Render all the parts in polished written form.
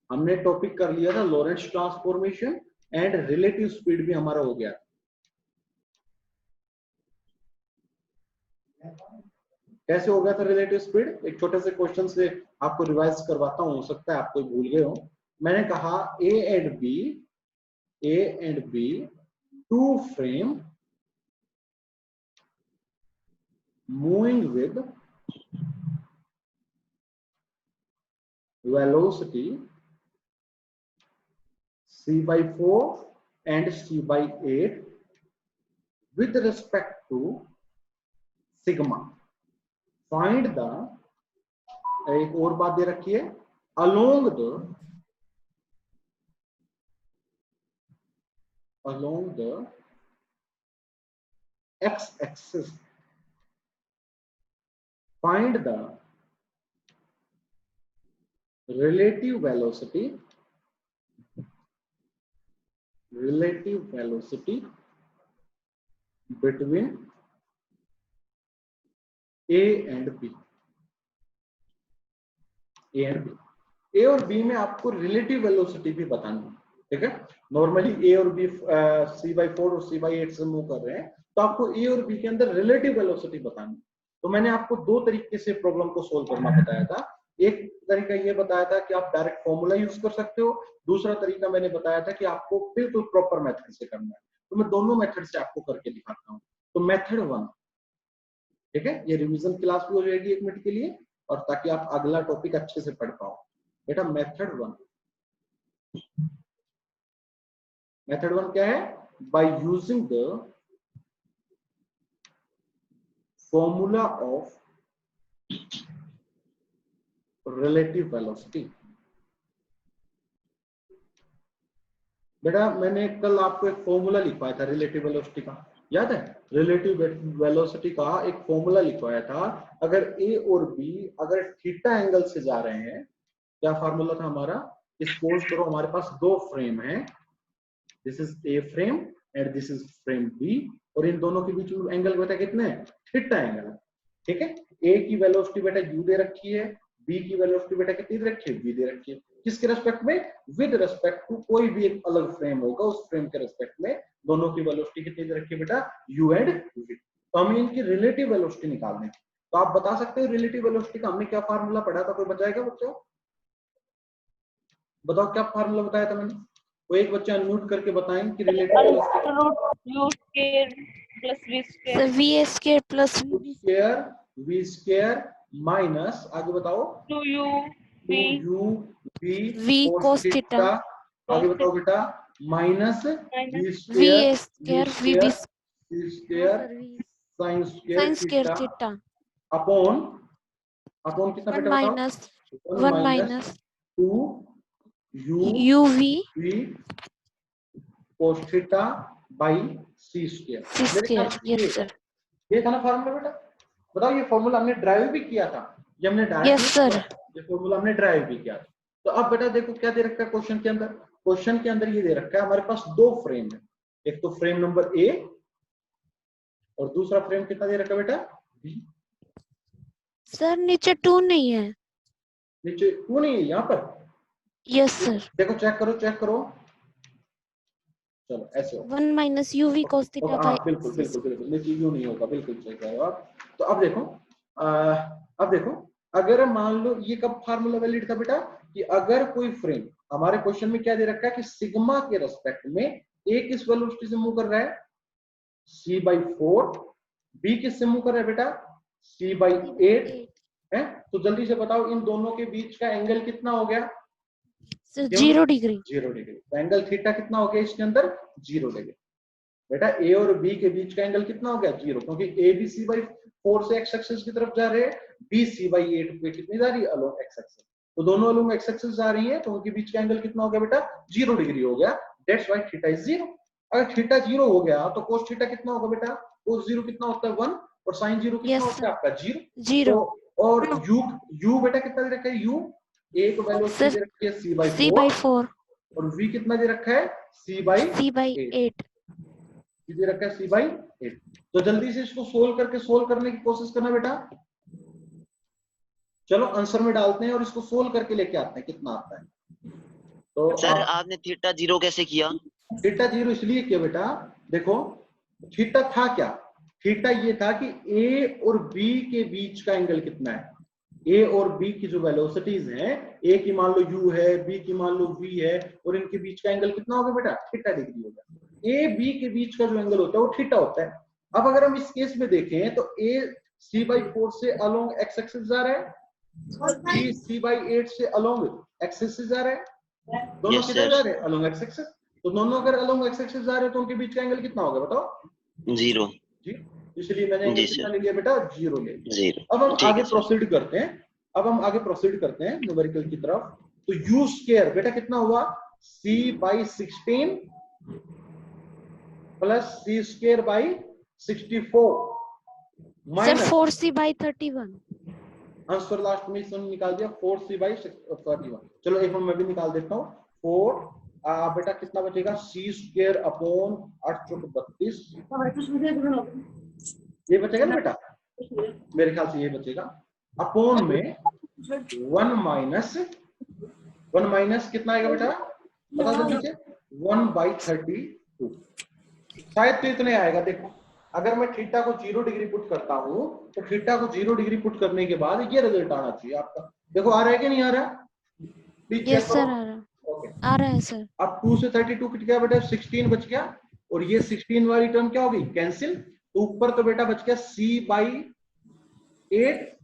हमने टॉपिक कर लिया था लॉरेंट्ज ट्रांसफॉर्मेशन एंड रिलेटिव स्पीड भी हमारा हो गया। कैसे हो गया था रिलेटिव स्पीड? एक छोटे से क्वेश्चन से आपको रिवाइज करवाता हूं, हो सकता है आपको भूल गए हो। मैंने कहा A and B two frame moving with velocity c/4 and c/8 with respect to sigma. Find the, एक और बात दे रखी है, along the x-axis find the relative velocity between A and B. A और B में आपको रिलेटिव वेलोसिटी भी बतानी है, ठीक है। नॉर्मली A और B c/4 और c/8 से मूव कर रहे हैं, तो आपको A और B के अंदर रिलेटिव वेलोसिटी बतानी है। तो मैंने आपको दो तरीके से प्रॉब्लम को सोल्व करना बताया था। एक तरीका ये बताया था कि आप डायरेक्ट फॉर्मूला यूज कर सकते हो, दूसरा तरीका मैंने बताया था कि आपको बिल्कुल प्रॉपर मेथड से करना है। तो मैं दोनों मेथड से आपको करके दिखाता हूँ। तो मेथड 1, ठीक है, ये रिवीजन क्लास भी हो जाएगी 1 मिनट के लिए, और ताकि आप अगला टॉपिक अच्छे से पढ़ पाओ। बेटा मेथड 1 क्या है? By using the formula of relative velocity. बेटा मैंने कल आपको एक फॉर्मूला लिखवाया था रिलेटिव वेलोसिटी का, याद है? रिलेटिव वेलोसिटी का एक फॉर्मूला लिखवाया था। अगर ए और बी अगर थीटा एंगल से जा रहे हैं, क्या फॉर्मूला था हमारा? सपोज करो हमारे पास दो फ्रेम है, this is A frame and this is frame B, और इन दोनों के बीच में एंगल बेटा कितने हैं? थीटा एंगल, ठीक है। ए की वेलोसिटी बेटा यू दे रखी है, बी की वेलोसिटी बेटा कितनी दे रखी है? वी दे रखी है। किसके रेस्पेक्ट में? विद रेस्पेक्ट टू कोई भी एक अलग फ्रेम होगा, उस फ्रेम के रेस्पेक्ट में दोनों की वेलोसिटी कितनी दे रखी है बेटा? U and v. तो हमें इनकी रिलेटिव वेलोसिटी निकालनी है। तो आप बता सकते हो रिलेटिव वेलोसिटी का हमने क्या फार्मूला पढ़ा था? कोई बताएगा बच्चों? बताओ क्या फार्मूला बताया था मैंने? वो एक बच्चा अनम्यूट करके बताएं कि रिलेटिव वी स्क्वायर माइनस, आगे बताओ, 2u v cos थीटा, आगे बताओ बेटा, minus v square sin square theta upon कितना बेटा बताओ? 1 minus 2u v cos theta by c square. ये था ना फार्मूला बेटा? बताओ ये फॉर्मूला हमने ड्राइव भी किया था, ये हमने ये फॉर्मूला हमने ड्राइव भी किया था। तो अब बेटा देखो क्या दे रखा है क्वेश्चन के अंदर। क्वेश्चन के अंदर ये दे रखा है हमारे पास दो फ्रेम है, एक तो फ्रेम नंबर ए और दूसरा फ्रेम कितना दे रखा है बेटा? बी। सर नीचे 2 नहीं है। नीचे 2 नहीं है यहाँ पर? Yes sir. देखो चेक करो। चलो ऐसे 1 minus UV cos theta by बिल्कुल नीचे यू नहीं होगा, बिल्कुल सही कह रहे हो आप। तो अब देखो अगर मान लो ये कब फार्मूला वैलिड था बेटा? कि अगर कोई फ्रेम, हमारे क्वेश्चन में क्या दे रखा है कि सिग्मा के रेस्पेक्ट में ए किस वेलोसिटी से मूव कर रहा है? c/4। बी किस से मूव कर रहा है बेटा? c/8 है। तो जल्दी से बताओ इन दोनों के बीच का एंगल कितना हो गया? 0 डिग्री। तो एंगल थीटा कितना हो गया इसके अंदर? 0 डिग्री। बेटा ए और बी के बीच का एंगल कितना हो गया? 0, क्योंकि ए भी c/4 से x एक्सिस की तरफ जा रहे हैं, बी c/8 पे कितनी जा रही है? Along x axis. तो दोनों अलोंग x एक्सिस जा रही है, तो उनके बीच का एंगल कितना हो गया बेटा? 0 डिग्री हो गया। That's why theta is 0। अगर थीटा 0 हो गया तो cos थीटा कितना होगा बेटा? cos 0 कितना होता है? 1, और sin 0 कितना होता है आपका? 0। तो और u बेटा कितना दे रखा है? u एक वेलोसिटी दे रखी है c/4 और v कितना दे रखा है? c/8 दे रखा है c/8। तो जल्दी से इसको सोल्व करने की कोशिश करना बेटा। चलो आंसर में डालते हैं और इसको सोल्व करके लेके आते हैं कितना आता है। तो सर आपने थीटा 0 कैसे किया? थीटा 0 इसलिए किया बेटा, देखो थीटा था क्या, थीटा ये था कि ए और बी के बीच का एंगल कितना है। ए और बी की जो वेलोसिटीज हैं, ए की मान लो u है, बी की मान लो v है, और इनके बीच का एंगल कितना होगा बेटा, थीटा डिग्री होगा। ए बी के बीच का जो एंगल होता है वो थीटा होता है। अब अगर हम इस केस में देखें तो a c/4 से अलोंग x एक्सिस जा रहा है, b c/8 से अलोंग x एक्सिस जा रहा है, दोनों Yes, किधर sir. जा रहे हैं, अलोंग x एक्सिस। तो दोनों अगर अलोंग x एक्सिस जा रहे हैं तो उनके बीच का एंगल कितना होगा बताओ? 0. जी, इसलिए मैंने एंगल जी, कितना सर. ले लिया बेटा, 0 ले लिया। 0. अब हम ठीक आगे है सर. प्रोसीड करते हैं, अब हम आगे प्रोसीड करते हैं न्यूमेरिकल की तरफ। तो u स्क्वायर बेटा कितना हुआ, c/16 plus c square by 64 sir minus 4c/31। Answer last में इसने निकाल दिया 4c/31। चलो एक मैं भी निकाल देता हूँ, 4 बेटा कितना बचेगा, c स्क्वायर अपॉन 8 चौक 32, ये बचेगा ना बेटा, मेरे ख्याल से ये बचेगा, अपॉन में 1 माइनस कितना आएगा बेटा, बता जल्दी से, 1/32 शायद तो इतने आएगा। देखो अगर मैं थीटा को 0 डिग्री पुट करता हूं तो थीटा को 0 डिग्री पुट करने के बाद ये रिजल्ट आना चाहिए आपका। देखो आ रहा है कि नहीं आ रहा, प्लीज यस चेक सर, करो। ओके, आ रहा है सर। अब 2 से 32 कट गया बेटा, 16 बच गया, और ये 16 वाली टर्म क्या होगी, कैंसिल। तो ऊपर तो बेटा बच गया c/8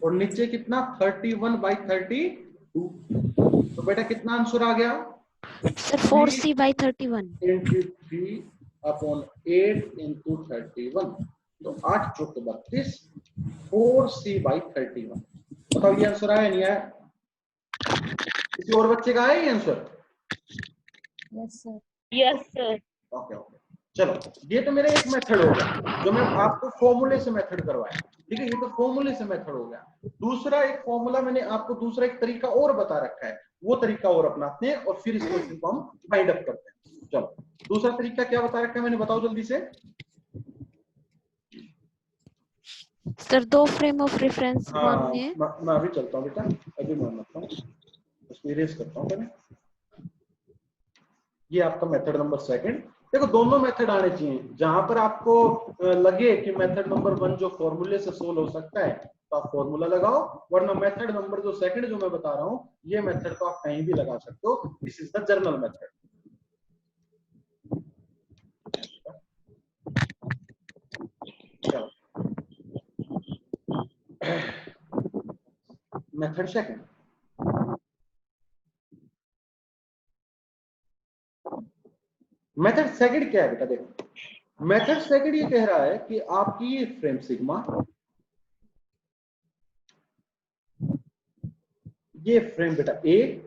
और नीचे कितना 31/32। तो बेटा कितना आंसर आ गया सर 4c/31। 3/8 into 31, तो 8 चौक 32, 4c/31। बताओ ये आंसर आया नहीं आया, किसी और बच्चे का आया ये answer? Yes sir. Yes sir. Okay okay, चलो ये तो मेरा एक मेथड हो गया जो मैं आपको फॉर्मूले से मेथड करवाया, ठीक है, ये तो फॉर्मूले से मेथड हो गया। दूसरा एक फॉर्मूला मैंने आपको दूसरा एक तरीका और बता रखा है, वो तरीका और अपनाते हैं और फिर इस क्वेश्चन को हम फाइंड अप करते हैं। चलो दूसरा तरीका क्या बता रखा है मैंने, बताओ जल्दी से। सर 2 फ्रेम ऑफ रेफरेंस हाँ मानिए। मैं अभी चलता हूँ बेटा, अभी मैं बताता हूँ, उसको इरेज करता हूँ पहले। ये आपका मेथड नंबर सेकंड। देखो दोनों मेथड आने चाहिए, जहां पर आपको लगे कि मेथड नंबर 1 जो फॉर्मूले से सोल्व हो सकता है तो आप फॉर्मूला लगाओ, वरना मेथड नंबर जो सेकंड जो मैं बता रहा हूं ये मेथड तो आप कहीं भी लगा सकते हो, this is the journal method. चलो मेथड सेकंड, मेथड सेकंड क्या है बेटा, देखो मेथड सेकंड ये कह रहा है कि आपकी ये फ्रेम सिग्मा, ये फ्रेम बेटा ए,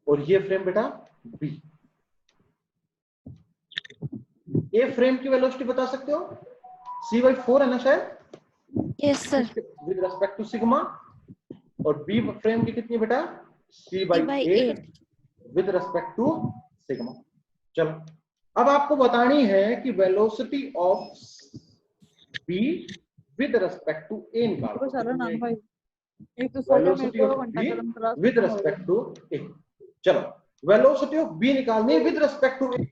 और ये फ्रेम बेटा बी। ए फ्रेम की वेलोसिटी बता सकते हो, c/4 है ना शायद, yes sir. With respect to sigma, और बी फ्रेम की कितनी बेटा, c/8 with respect to sigma. चलो अब आपको बतानी है कि velocity of B with respect to A निकालो। Velocity of B with respect to A. चलो वेलोसिटी ऑफ बी निकालनी है विद रेस्पेक्ट टू ए।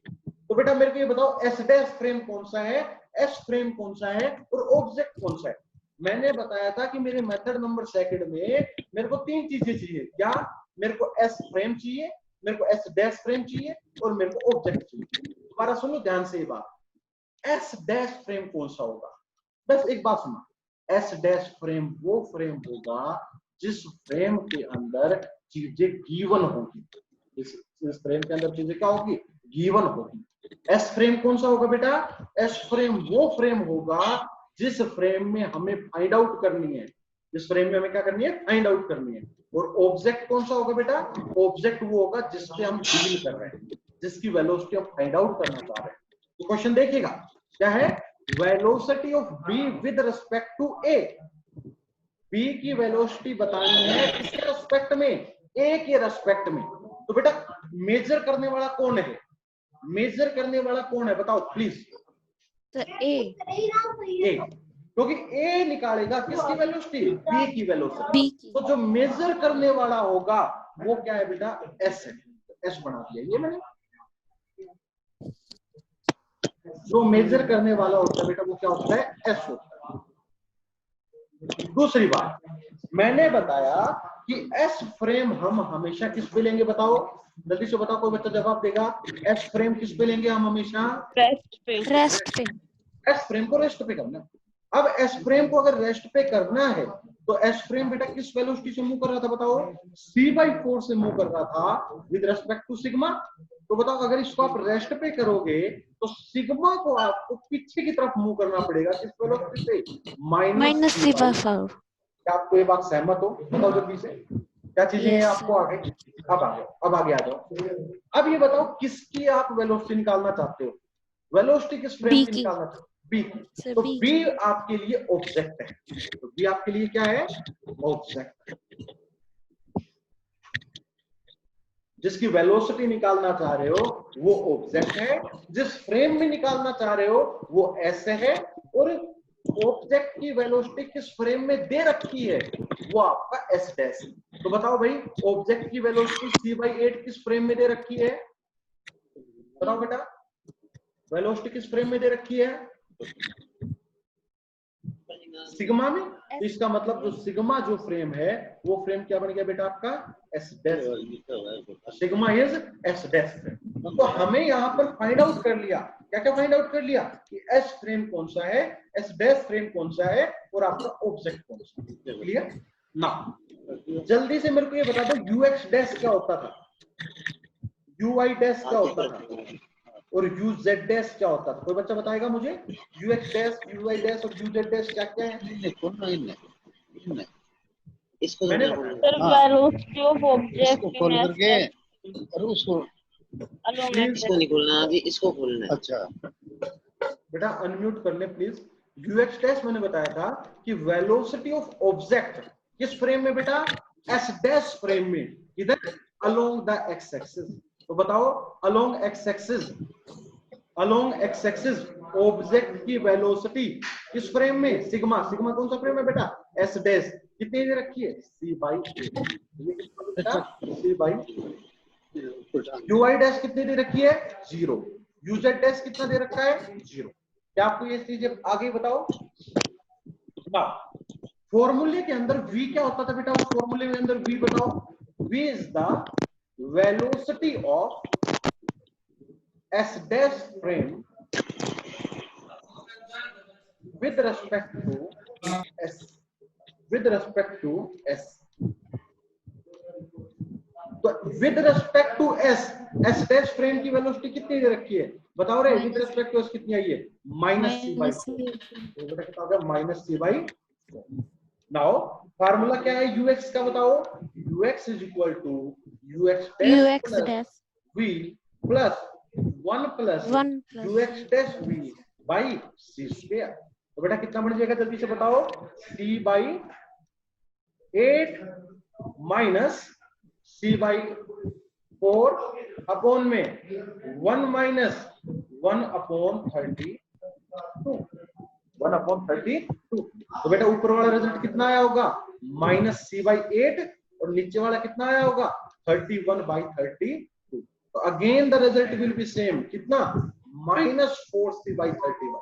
तो बेटा मेरे को ये बताओ एस डैश फ्रेम कौन सा है, एस फ्रेम कौन सा है, और ऑब्जेक्ट कौन सा है। मैंने बताया था कि मेरे मेथड नंबर सेकंड में मेरे को 3 चीजें चाहिए, क्या, मेरे को एस फ्रेम चाहिए, मेरे को एस डैश फ्रेम चाहिए, और मेरे को ऑब्जेक्ट चाहिए। दोबारा सुनो ध्यान से ये बात, एस डैश फ्रेम कौन सा होगा, बस एक बात सुनो, एस डैश फ्रेम वो फ्रेम होगा जिस फ्रेम के अंदर चीजें गिवन होगी, इस फ्रेम के अंदर चीजें क्या होगी, गिवन होगी। एस फ्रेम कौन सा होगा बेटा, एस फ्रेम वो फ्रेम होगा जिस फ्रेम में हमें फाइंड आउट करनी है, जिस फ्रेम में हमें क्या करनी है, फाइंड आउट करनी है। और ऑब्जेक्ट कौन सा होगा बेटा, ऑब्जेक्ट वो होगा जिससे हम डील कर रहे हैं, जिसकी वेलोसिटी हम फाइंड आउट करना चाह रहे हैं। तो क्वेश्चन देखिएगा क्या है, velocity of B with respect to A. B की वेलोसिटी बतानी है किसके रिस्पेक्ट में, ए के रिस्पेक्ट में। तो बेटा मेजर करने वाला कौन है, मेजर करने वाला कौन है बताओ प्लीज। सर ए। क्योंकि ए निकालेगा किसकी वेलोसिटी, बी की वेलोसिटी। बी की। तो जो मेजर करने वाला होगा वो क्या है बेटा, एस है। एस बना दिया ये मैंने। जो मेजर करने वाला होता है बेटा वो क्या होता है, एस होता है। दूसरी बात मैंने बताया कि एस फ्रेम हम हमेशा किस पे लेंगे, बताओ जल्दी से बताओ, कोई बच्चा जवाब देगा। एस फ्रेम किस पे लेंगे हम हमेशा, रेस्ट पे। एस फ्रेम को रेस्ट पे करना। अब एस फ्रेम को अगर रेस्ट पे करना है तो एस फ्रेम बेटा किस वेलोसिटी से मूव कर रहा था, बताओ c/4 से मूव कर रहा था विद रेस्पेक्ट टू सिग्मा। तो बताओ अगर इसको आप रेस्ट पे करोगे तो सिग्मा को आपको पीछे की तरफ मूव करना पड़ेगा किस वेलोसिटी से, माइनस c/4। क्या आपको ये बात सहमत हो, बताओ जल्दी से क्या चीजें हैं आपको आगे। अब आगे आ जाओ। अब ये बताओ किसकी आप वेलोसिटी निकालना चाहते हो, वेलोसिटी किस फ्रेम की निकालना चाहते हो, बी की। तो बी आपके लिए ऑब्जेक्ट है, तो बी आपके लिए क्या है, ऑब्जेक्ट। जिसकी वेलोसिटी निकालना चाह रहे हो वो ऑब्जेक्ट है, जिस फ्रेम में निकालना चाह रहे हो वो एस है, और ऑब्जेक्ट की वेलोसिटी किस फ्रेम में दे रखी है वो आपका एस डैश। तो बताओ भाई ऑब्जेक्ट की वेलोसिटी c/8 किस फ्रेम में दे रखी है, बताओ बेटा वेलोसिटी किस फ्रेम में दे रखी है, सिग्मा में। तो इसका मतलब जो सिग्मा जो फ्रेम है वो फ्रेम क्या बन गया बेटा आपका, S dash. Sigma is S dash. तो हमें यहाँ पर फाइंड आउट कर लिया, क्या क्या फाइंड आउट कर लिया कि एस फ्रेम कौन सा है, एस डैश फ्रेम कौन सा है, और आपका ऑब्जेक्ट कौन सा है। क्लियर ना। जल्दी से मेरे को ये बता दो यूएक्स डैश क्या होता था, यूआई डैश क्या होता था, और यूजेड डैश क्या होता था, कोई बच्चा बताएगा मुझे। यूएक्स डैश, यूआई डैश और यूजेड डैश क्या क्या है, इसको मैंने वेलोसिटी ऑफ ऑब्जेक्ट खोल करके अरे उसको प्लीज इसको नहीं खोलना अभी, इसको खोलना है। अच्छा बेटा अनम्यूट कर ले प्लीज। यूएक्स डैश मैंने बताया था कि वेलोसिटी ऑफ ऑब्जेक्ट किस फ्रेम में बेटा, एस डैश फ्रेम में, इधर अलोंग द एक्स एक्सिस। तो बताओ along X axis, along X axis object की वेलोसिटी किस फ्रेम में, सिग्मा। सिग्मा कौन सा फ्रेम है बेटा, एस डैश। कितनी दे रखी है, c/8। ये कितना बेटा, c/8। यूआई डैश कितनी दे रखी है, 0। यूजेड डैश कितना दे रखा है, 0। क्या आपको ये चीजें आगे बताओ ना। फॉर्मूले के अंदर v क्या होता था बेटा, उस फॉर्मूले के अंदर v बताओ, v is the velocity of S dash frame with respect to s, with respect to s। तो with respect to S, S dash frame की वेलोसिटी कितनी दे रखी है, बताओ रे विद रिस्पेक्ट टू एस कितनी आई है, -c/4। तो बेटा कितना होगा, -c/4। नाउ फार्मूला क्या है ux का, बताओ ux is equal to ux dash v plus 1 plus ux dash v by c square. तो बेटा कितना बन जाएगा जल्दी से बताओ, c/8 माइनस c/4 अपॉन में 1 माइनस 1/32, 1/32। तो बेटा ऊपर वाला रिजल्ट कितना आया होगा, -c/8, और नीचे वाला कितना आया होगा, 31/32। तो again the result will be same, कितना, -4c/31।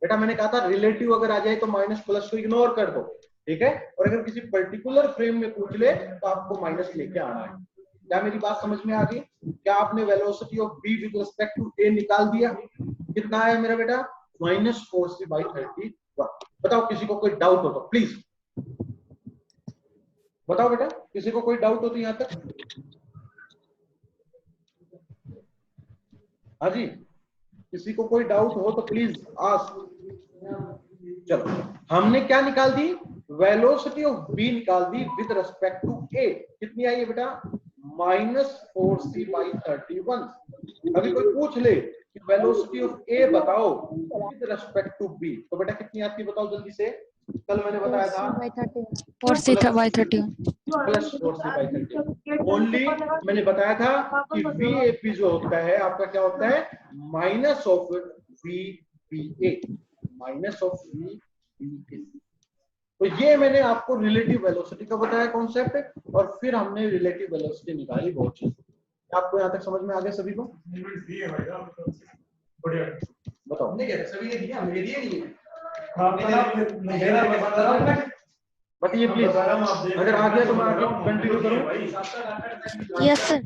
बेटा मैंने कहा था रिलेटिव अगर आ जाए तो माइनस प्लस को इग्नोर कर दो, ठीक है। और अगर किसी पर्टिकुलर फ्रेम में पूछ ले तो आपको माइनस लेके आना है। क्या मेरी बात समझ में आ गई? क्या आपने velocity of B with respect to A निकाल दिया? कितना आया मेरा बेटा, -4c/31। बताओ किसी को कोई डाउट हो तो प्लीज बताओ बेटा, किसी को कोई डाउट हो तो यहाँ तक। हाँ जी, किसी को कोई डाउट हो तो प्लीज आस्क। चलो हमने क्या निकाल दी, वेलोसिटी ऑफ बी निकाल दी विद रिस्पेक्ट टू ए। कितनी आई है बेटा, -4c/31। अभी कोई पूछ ले कि वेलोसिटी ऑफ ए बताओ विद रिस्पेक्ट टू बी, तो बेटा कितनी आती है बताओ जल्दी से। कल मैंने बताया था 4c/31 प्लस 4c/31। ओनली मैंने बताया था कि VAP जो होता है आपका क्या होता है, minus of VBA, minus of तो ये मैंने आपको रिलेटिव वेलोसिटी का बताया कॉन्सेप्ट, और फिर हमने रिलेटिव वेलोसिटी निकाली बहुत चीज। आपको यहाँ तक समझ में आ गया सभी को? बताओ। बताइए प्लीज, अगर आ गया तो मैं आगे कंटिन्यू करूँ? Yes sir.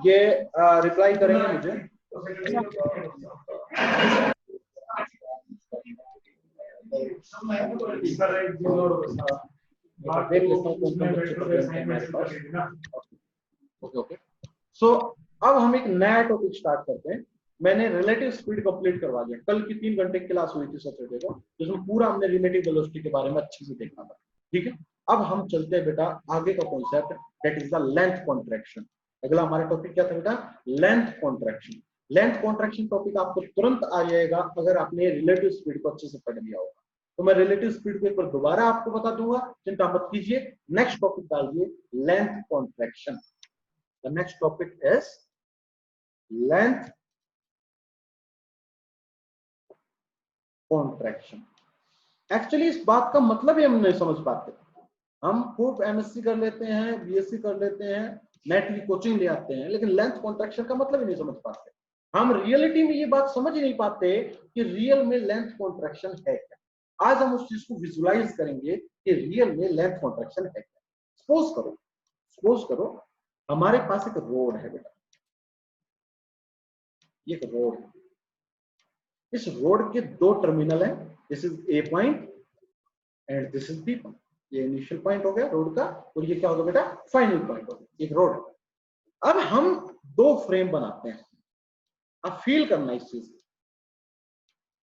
ये रिप्लाई करेंगे मुझे। देख लेता हूँ कौन कौन बच्चे प्रेजेंट हैं हमारे पास। ओके। सो अब हम एक नया टॉपिक स्टार्ट करते हैं। मैंने रिलेटिव स्पीड कंप्लीट करवा दिया। कल की 3 घंटे की क्लास हुई थी सैटरडे को, जिसमें पूरा हमने रिलेटिव वेलोसिटी के बारे में अच्छे से देखा था। ठीक है, अब हम चलते हैं बेटा आगे का concept, that is the length contraction. अगला हमारा टॉपिक क्या था बेटा? Length contraction. Length contraction topic आपको तुरंत आ जाएगा अगर आपने रिलेटिव स्पीड को अच्छे से पढ़ लिया होगा। तो मैं रिलेटिव स्पीड के ऊपर दोबारा आपको बता दूंगा, चिंता मत कीजिए। नेक्स्ट टॉपिक डालिए length contraction. The next topic is length contraction. Actually इस बात का मतलब ही हम नहीं समझ पाते। हम खूब एमएससी कर लेते हैं, बीएससी कर लेते हैं, नेट की कोचिंग ले आते हैं, लेकिन लेंथ कॉन्ट्रैक्शन का मतलब ही नहीं समझ पाते। हम रियलिटी में ये बात समझ ही नहीं पाते कि रियल में लेंथ कॉन्ट्रैक्शन है क्या। आज हम उस चीज को विजुलाइज करेंगे कि रियल में लेंथ कॉन्ट्रैक्शन है क्या। सपोज करो हमारे पास एक रोड है बेटा, ये एक रोड है। इस रोड के 2 टर्मिनल हैं, this is A point and this is B point. ये इनिशियल पॉइंट हो गया रोड का, और ये क्या होगा बेटा? फाइनल पॉइंट हो गया। एक रोड। अब हम 2 फ्रेम बनाते हैं। अब फील करना इस चीज।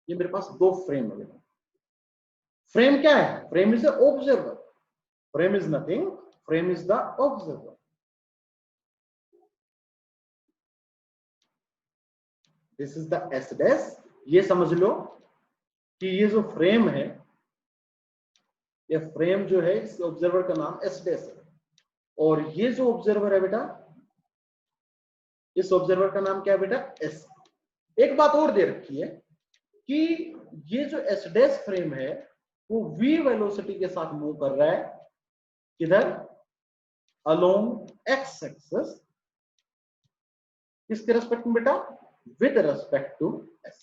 ये मेरे पास 2 फ्रेम है बेटा। फ्रेम क्या है? Frame is the observer. Frame is nothing, frame is the observer. This is the S dash. ये समझ लो कि ये जो फ्रेम है, ये फ्रेम जो है, इस ऑब्जर्वर का नाम एस डैश है। और ये जो ऑब्जर्वर है बेटा, इस ऑब्जर्वर का नाम क्या है बेटा? एस। एक बात और दे रखी है कि ये जो एस डैश फ्रेम है वो v वेलोसिटी के साथ मूव कर रहा है। किधर? Along X axis. किसके रेस्पेक्ट में बेटा? With respect to S.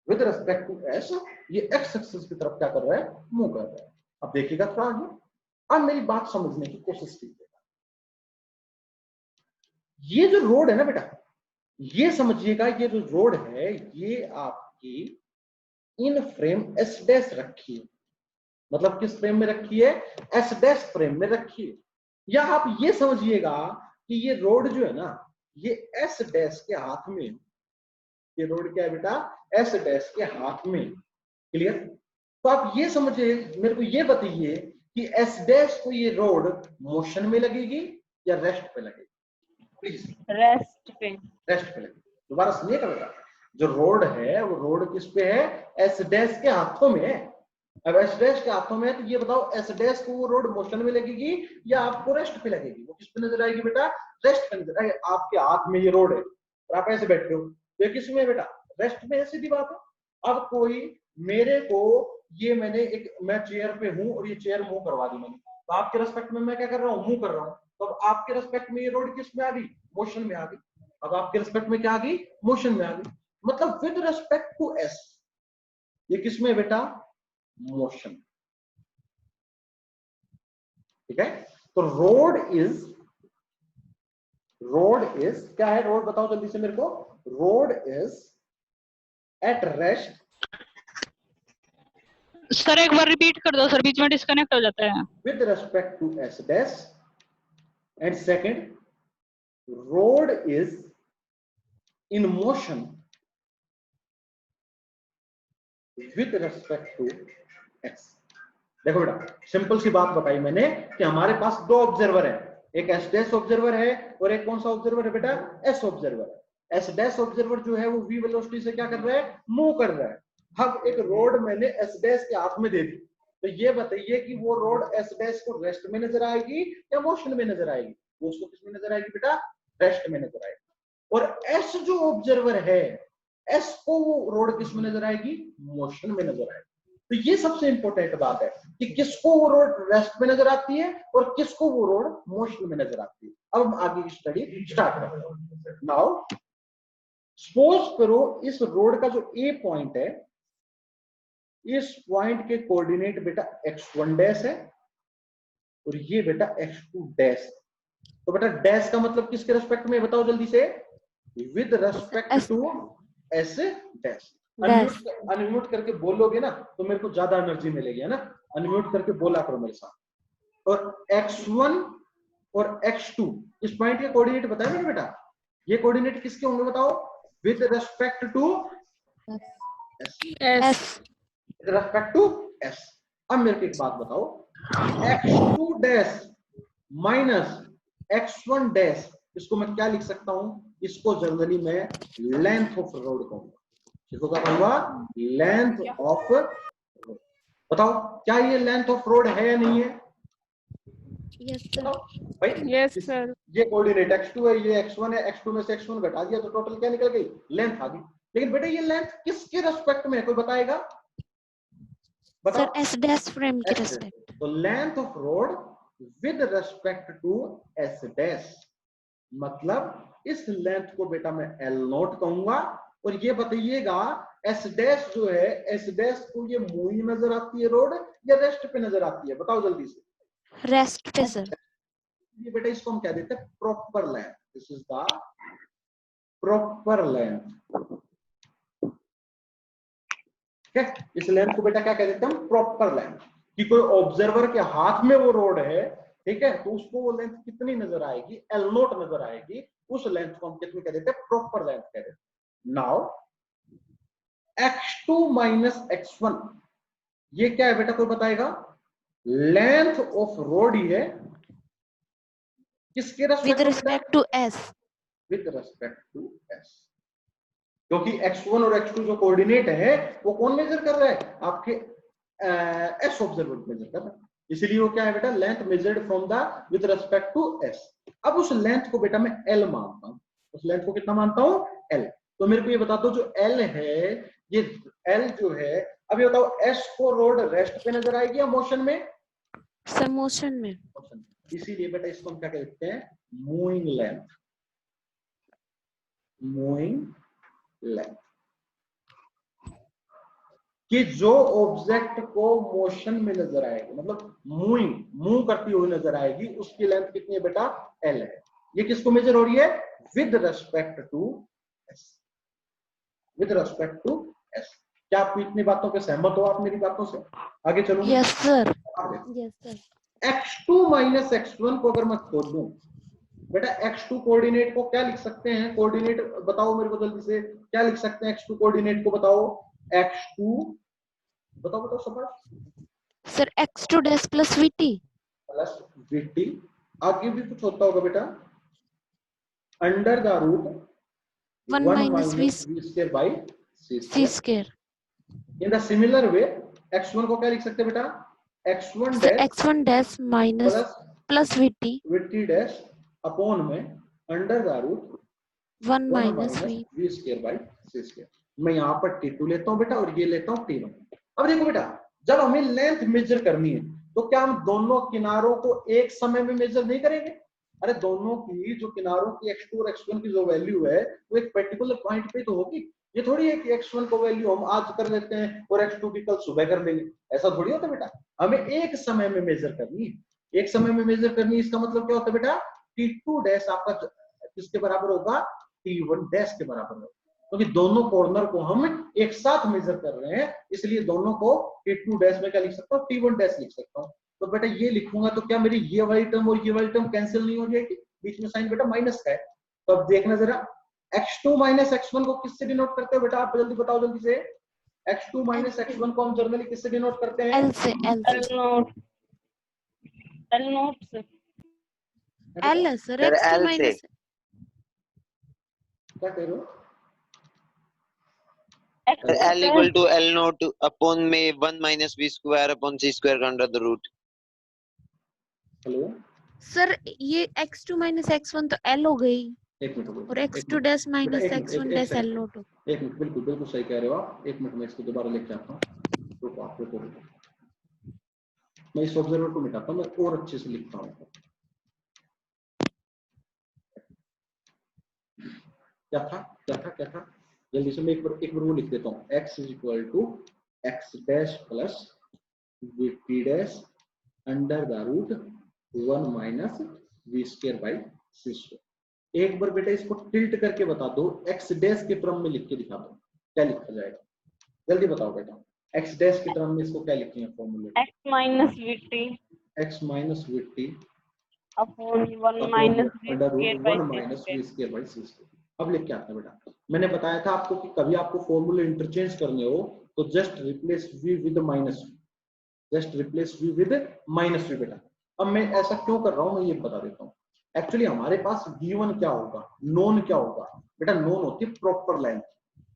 With respect to S ये एक्स एक्सिस की तरफ क्या कर रहा है? मूव कर रहा है। अब देखिएगा थोड़ा आगे। अब मेरी बात समझने की कोशिश कीजिएगा। ये जो रोड है ना बेटा, ये समझिएगा, ये जो रोड है ये आपकी इन फ्रेम एस डैश रखी है। मतलब किस फ्रेम में रखी है? एस डैश फ्रेम में रखी है। या आप ये समझिएगा कि ये रोड जो है ना, ये एस डैश के हाथ में। ये रोड क्या है बेटा? एस डैश के हाथ में। क्लियर? तो आप ये समझिए, मेरे को ये बताइए कि एस डैश को ये रोड मोशन में लगेगी या रेस्ट पे लगेगी? प्लीज। रेस्ट पे। रेस्ट पे लगेगी। दोबारा सुनिएगा बेटा, जो रोड है वो रोड किस पे है? एस डैश के हाथों में है। अब एस डैश के हाथों में है तो ये बताओ एस डैश को वो रोड मोशन में लगेगी या आपको रेस्ट पे लगेगी? वो किस पे नजर आएगी बेटा? रेस्ट पे नजर आएगी। आपके हाथ में ये रोड है और आप ऐसे बैठे हो, तो किस में बेटा? रेस्ट में है। सीधी बात है। अब कोई मेरे को ये मैं चेयर पे हूं और ये चेयर मूव करवा दी मैंने, तो आपके रेस्पेक्ट में मैं क्या कर रहा हूँ? मूव कर रहा हूँ। तो अब आपके रेस्पेक्ट में ये रोड किस में आ गई? मोशन में आ गई। अब आपके रेस्पेक्ट में क्या आ गई? मोशन में आ गई। मतलब विद रेस्पेक्ट टू एस ये किस में बेटा? मोशन। ठीक है? तो रोड इज क्या है? रोड बताओ जल्दी से मेरे को। Road is at rest. Sir एक बार रिपीट कर दो सर, बीच में डिस्कनेक्ट हो जाता है। With respect to S dash. And second, rod is in motion with respect to X. देखो बेटा, सिंपल सी बात बताई मैंने कि हमारे पास 2 ऑब्जर्वर है। एक एस डैश ऑब्जर्वर है और एक कौन सा ऑब्जर्वर है बेटा? S observer. S dash observer जो है वो v वेलोसिटी से क्या कर रहा है? मूव कर रहा है। अब एक रोड मैंने एस डैश के हाथ में दे दी, तो ये बताइए कि वो रोड एस डैश को रेस्ट में नजर आएगी या मोशन में नजर आएगी? वो उसको किस में नजर आएगी बेटा? रेस्ट में नजर आएगी। और एस जो ऑब्जर्वर है, एस को वो रोड किस में नजर आएगी, मोशन में नजर आएगी। तो ये सबसे इंपॉर्टेंट बात है कि किसको वो रोड रेस्ट में नजर आती है और किसको वो रोड मोशन में नजर आती है। अब हम आगे की स्टडी स्टार्ट करते हैं। नाउ सपोज करो इस रोड का जो ए पॉइंट है, इस पॉइंट के कोऑर्डिनेट बेटा x1 डैश है और ये बेटा x2 डैश। तो बेटा डैश का मतलब किसके रेस्पेक्ट में बताओ जल्दी से, with respect to S dash. Unmute करके बोलोगे ना तो मेरे को ज्यादा एनर्जी मिलेगी, है ना, अनम्यूट करके बोला करो मेरे साथ। और x1 और x2 इस पॉइंट के कोऑर्डिनेट बताया मैंने बेटा, ये कोऑर्डिनेट किसके होंगे बताओ, with respect to S. Respect to S. अब मेरे को एक बात बताओ, x2 dash minus x1 dash, इसको मैं क्या लिख सकता हूं, इसको जनरली मैं लेंथ ऑफ रोड कहूंगा। इसको क्या कहूंगा, लेंथ ऑफ रोड। बताओ क्या ये लेंथ ऑफ रोड है या नहीं है, Yes, sir. भाई Yes, sir. ये कोऑर्डिनेट x2 है, ये x1 है, x2 में से x1 घटा दिया तो टोटल क्या निकल गई, लेंथ आ गई। लेकिन बेटा ये लेंथ किसके रेस्पेक्ट में है, कोई बताएगा, Sir, बताओ। S dash frame के S respect. तो length of rod with respect to S dash, मतलब इस लेंथ को बेटा मैं L नोट कहूंगा। और ये बताइएगा एस डैश जो है, एस डैश को ये मूविंग नजर आती है रोड या रेस्ट पे नजर आती है, बताओ जल्दी से। Rest पे sir. ये बेटा इसको हम कह देते हैं proper length, this is the proper length. ठीक है, इस लेंथ को बेटा क्या कह देते हैं हम, प्रॉपर लेंथ। कि कोई ऑब्जर्वर के हाथ में वो रोड है, ठीक है, तो उसको वो लेंथ कितनी नजर आएगी, एल नोट नजर आएगी, उस लेंथ को हम कितनी कह देते हैं, प्रॉपर लेंथ कह देते हैं। नाउ x2 माइनस x1 ये क्या है बेटा, कोई बताएगा, लेंथ ऑफ रोड ही है, किसके With respect to S. With respect to S. क्योंकि x1 और x2 जो कोऑर्डिनेट है वो कौन मेजर कर रहा है, आपके एस ऑब्जर्वर मेजर कर रहा है, इसलिए वो क्या है बेटा, length measured from the with respect to S. अब उस लेंथ को बेटा मैं एल मानता हूं, उस लेंथ को कितना मानता हूं, एल। तो मेरे को ये बता दो जो एल है, ये एल जो है, अब ये बताओ एस को रोड रेस्ट पे नजर आएगी या मोशन में, Sir, motion में. मोशन। इसीलिए बेटा इसको हम क्या कहते हैं, मूविंग लेंथ, मूविंग लेंथ। कि जो ऑब्जेक्ट को मोशन में नजर आएगी, मतलब मूव करती हुई नजर आएगी, उसकी लेंथ कितनी है बेटा, एल है। ये किसको मेजर हो रही है, with respect to S, with respect to S. क्या आप इतनी बातों पे सहमत हो, आप मेरी बातों से, आगे चलो। Yes, sir. Yes, sir. x2 minus x1 को अगर मैं खोल दूं बेटा, x2 कोऑर्डिनेट को क्या लिख सकते हैं, कोऑर्डिनेट बताओ मेरे को जल्दी से, क्या लिख सकते हैं x2 कोऑर्डिनेट को, बताओ x2, बताओ समझ। Sir, X2 dash plus VT. Plus vt, आगे भी कुछ होता होगा बेटा, under the root 1 minus V square by C c square. In the similar way x1 को क्या लिख सकते हैं बेटा, x1 Sir, dash X1 dash minus plus plus VT. vt dash upon में under the root 1 minus V. v square by c square. मैं यहाँ पर t2 लेता हूँ बेटा और ये लेता हूँ t1। अब देखो बेटा, जब हमें लेंथ मेजर करनी है तो क्या हम दोनों किनारों को एक समय में मेजर नहीं करेंगे, अरे दोनों की जो किनारों की x2 और x1 की जो वैल्यू है वो एक पर्टिकुलर पॉइंट पे तो होगी। ये थोड़ी है कि x1 को वैल्यू हम आज कर लेते हैं और x2 की कल सुबह कर लेंगे, ऐसा थोड़ी होता बेटा। हमें एक समय में मेजर करनी है, एक समय में मेजर करनी है। इसका मतलब क्या होता है बेटा, t2 डैश आपका किसके बराबर होगा, t1 डैश के बराबर होगा, क्योंकि दोनों कॉर्नर को हम एक साथ मेजर कर रहे हैं, इसलिए दोनों को t2 डैश में क्या लिख सकता हूँ, t1 डैश लिख सकता हूँ। तो बेटा ये लिखूंगा तो क्या मेरी ये वाली टर्म और ये वाली टर्म कैंसिल नहीं हो जाएगी, बीच में साइन बेटा माइनस का है। तो अब देखना जरा, x2 माइनस x1 को किससे डिनोट करते हो बेटा, आप जल्दी बताओ जल्दी से। x2 माइनस x1 को हम जनरली किससे डिनोट करते हैं, L से L L से. नोट, L नोट से, L है sir. Sir, X2 L minus. क्या कह रहे हो, Sir, L equal to L naught upon में 1 minus V square upon C square under the root. Hello Sir, ये X2 minus X1 तो L हो गई. एक मिनट रुको, और एक x2 मिनट डैश बेटा, माइनस एक मिनट, x1 एक डैश सेकंड, L नोट। एक मिनट, बिल्कुल बिल्कुल सही कह रहे हो आप। एक मिनट मैं इसको दोबारा लेके आता हूँ, रुको आप, रुको रुको, मैं इस ऑब्जर्वर को मिटाता हूँ, मैं और अच्छे से लिखता हूँ। क्या था, जल्दी से मैं एक बार वो लिख देता हूँ। x is equal to X dash plus V dash under the root 1 minus we square by C square. एक बार बेटा इसको टिल्ट करके बता दो, एक्स डैश के टर्म में लिख के दिखा दो, क्या लिखा जाएगा? जल्दी बताओ बेटा, एक्स डैश के टर्म में इसको क्या लिखेंगे फॉर्मूले? x minus VT X minus V upon 1 upon minus V under root square by 1 C minus we square. Square by C square. अब लिख के आता है बेटा, मैंने बताया था आपको कि कभी आपको फॉर्मूले इंटरचेंज करने हो तो just replace v with minus v, just replace v with minus v बेटा। अब मैं ऐसा क्यों कर रहा हूं, मैं ये बता देता हूं। एक्चुअली हमारे पास v1 क्या होगा, नोन क्या होगा बेटा? नोन होती है प्रॉपर लेंथ।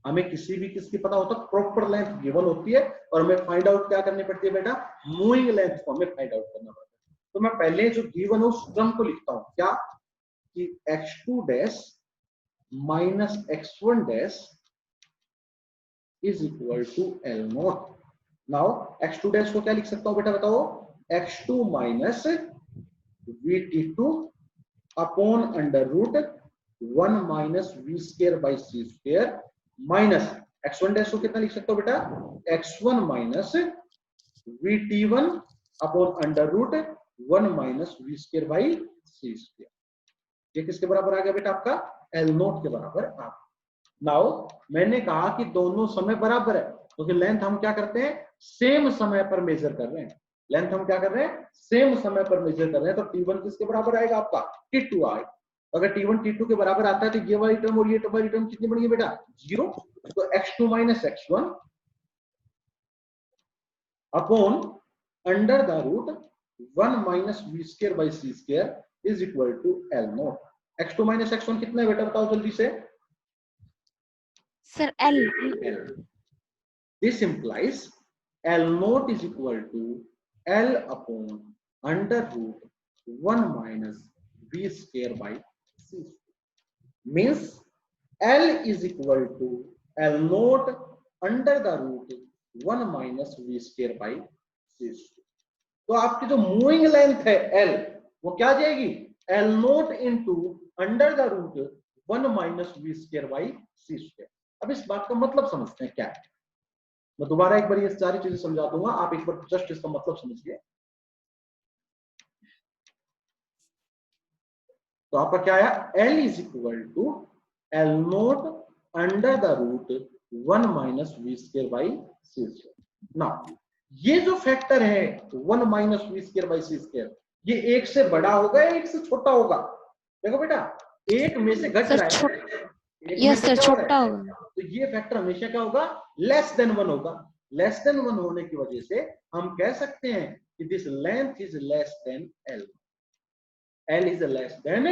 हमें किसी भी किसकी पता होता है, प्रॉपर लेंथ गिवन होती है, और हमें फाइंड आउट क्या करनी पड़ती है बेटा? मूविंग लेंथ को हमें फाइंड आउट करना पड़ता है। तो मैं पहले जो गिवन है उस टर्म को लिखता हूं, क्या कि x2 dash minus x1 dash is equal to L nought. Now x2 dash को क्या लिख सकता हूं बेटा, बताओ? x2 minus vt2 upon under root 1 minus we square by C square minus x1 dash को कितना लिख सकता हूं बेटा? x1 minus vt1 upon under root 1 minus we square by C square. ये किसके बराबर आ गया बेटा? आपका L नोट के बराबर आ गया। नाउ मैंने कहा कि दोनों समय बराबर है, क्योंकि लेंथ हम क्या करते हैं, सेम समय पर मेजर कर रहे हैं। लेंथ हम क्या कर रहे हैं, सेम समय पर मेजर कर रहे हैं। तो T1 किसके बराबर आएगा? आपका T2 आएगा। अगर T1 T2 के बराबर आता है तो ये वाली टर्म और ये वाली टर्म कितनी बनेगी बेटा? 0। तो x2 minus x1 upon under the root 1 minus we square by C square is equal to L nought. x2 minus x1 कितना है बेटा, बताओ जल्दी से? Sir L। This implies L naught is equal to L upon under root 1 minus v square by c. Means L is equal to L naught under the root 1 minus v square by c. तो आपकी जो moving length है L, वो क्या आ जाएगी? L naught into under the root 1 minus v square by c square। अब इस बात का मतलब समझते हैं क्या है। मैं दोबारा एक बार ये सारी चीजें समझा दूंगा, आप एक बार जस्ट इसका मतलब समझिए। तो आपका क्या आया? L is equal to L naught under the root 1 minus we square by C square. ना ये जो फैक्टर है 1 minus we square by C square, ये एक से बड़ा होगा या एक से छोटा होगा? देखो बेटा, एक में से घट रहा है, यस सर, छोटा होगा। तो ये फैक्टर हमेशा क्या होगा? लेस देन 1 होगा। लेस देन 1 होने की वजह से हम कह सकते हैं कि this length is less than L। L is less than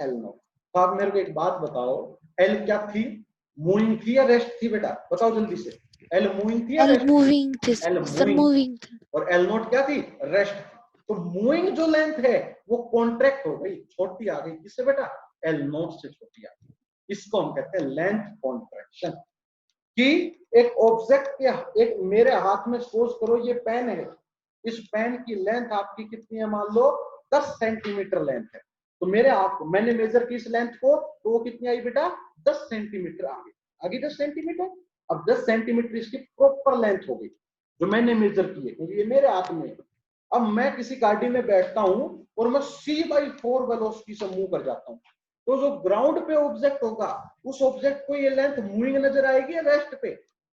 L not. तो आप मेरे को एक बात बताओ, L क्या थी? मूविंग थी या रेस्ट थी बेटा? बताओ जल्दी से। L मूविंग थी या रेस्ट? मूविंग थी L सर, मूविंग थी। और L नॉट क्या थी? रेस्ट। तो मूविंग जो लेंथ है वो कॉन्ट्रैक्ट हो गई, छोटी आ गई। किससे बेटा? L नॉट से छोटी आ गई। इसको हम कहते हैं लेंथ कॉन्ट्रैक्शन। कि एक ऑब्जेक्ट के, एक मेरे हाथ में सोच करो ये पेन है, इस पेन की लेंथ आपकी कितनी है? मान लो 10 सेंटीमीटर लेंथ है। तो मेरे हाथ को मैंने मेजर की इस लेंथ को, तो वो कितनी आई बेटा? 10 सेंटीमीटर आ गई। आगे 10 सेंटीमीटर। अब 10 सेंटीमीटर इसकी प्रॉपर लेंथ हो गई जो मैंने मेजर की है, क्योंकि ये मेरे हाथ में है। अब मैं किसी गाड़ी में बैठता हूं और मैं c/4 वेलोसिटी से मूव कर जाता हूं, तो जो ग्राउंड पे ऑब्जेक्ट होगा उस ऑब्जेक्ट को ये लेंथ मूविंग नजर आएगी या रेस्ट पे?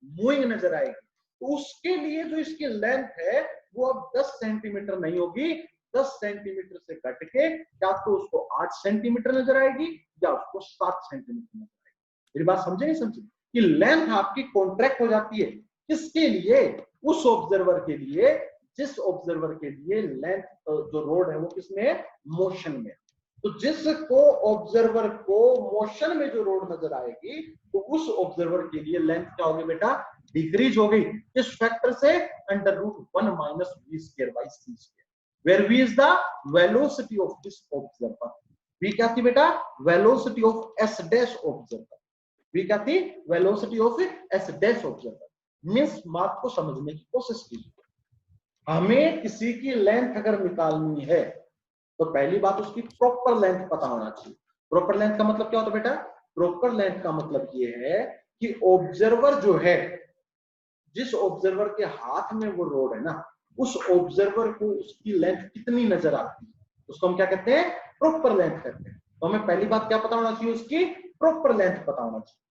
मूविंग नजर आएगी। तो उसके लिए जो इसकी लेंथ है वो अब 10 सेंटीमीटर नहीं होगी, 10 सेंटीमीटर से घट के या तो उसको 8 सेंटीमीटर नजर आएगी या उसको 7 सेंटीमीटर नजर आएगी। मेरी बात समझे नहीं समझे? कि लेंथ आपकी कॉन्ट्रैक्ट हो जाती है। किसके लिए? उस ऑब्जर्वर के लिए जिस ऑब्जर्वर के लिए लेंथ जो रोड है वो किसमें है? मोशन में। तो जिसको ऑब्जर्वर को मोशन में जो रोड नजर आएगी तो उस ऑब्जर्वर के लिए लेंथ क्या होगी बेटा? डिक्रीज हो गई। इस फैक्टर से under root 1 minus we square by C square, where v is the velocity of this observer. v क्या थी बेटा, velocity of S dash observer, v क्या थी, velocity of S dash observer. Means बात को समझने की कोशिश कीजिए, हमें किसी की लेंथ अगर निकालनी है तो पहली बात उसकी प्रॉपर लेंथ पता होना चाहिए। प्रॉपर लेंथ का मतलब क्या होता है बेटा, प्रॉपर लेंथ का मतलब ये है कि ऑब्जर्वर जो है, जिस ऑब्जर्वर के हाथ में वो रोड है ना, उस ऑब्जर्वर को उसकी लेंथ कितनी नजर आती है, उसको हम क्या कहते हैं, प्रॉपर लेंथ कहते हैं। तो हमें पहली बात क्या पता होना चाहिए, उसकी प्रॉपर लेंथ पता होना चाहिए।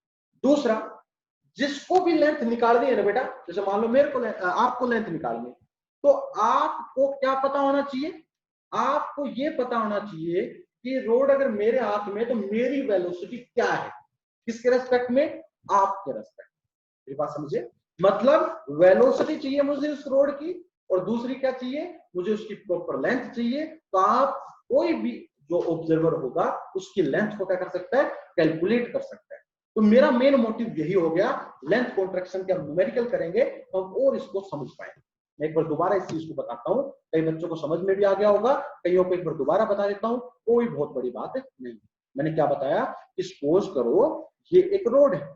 दूसरा, जिसको भी लेंथ निकालनी है ना बेटा, जैसे मान लो मेरे को आपको लेंथ निकालनी है, तो आपको क्या पता होना चाहिए, आपको ये पता होना चाहिए कि रोड अगर मेरे हाथ में, तो मेरी वेलोसिटी क्या है, किसके रेस्पेक्ट में, आपके रेस्पेक्ट। मेरी बात समझे, मतलब वेलोसिटी चाहिए मुझे उस रोड की, और दूसरी क्या चाहिए, मुझे उसकी प्रॉपर लेंथ चाहिए। तो आप कोई भी जो ऑब्जर्वर होगा उसकी लेंथ को क्या कर सकता है, कैलकुलेट कर सकता है। तो मेरा मेन मोटिव यही हो गया, लेंथ कॉन्ट्रैक्शन के हम न्यूमेरिकल करेंगे तो हम और इसको समझ पाएंगे। मैं एक बार दोबारा इस चीज को बताता हूँ, कई बच्चों को समझ में भी आ गया होगा, कईयों को एक बार दोबारा बता देता हूँ, कोई बहुत बड़ी बात नहीं। मैंने क्या बताया कि सपोज करो ये एक रोड है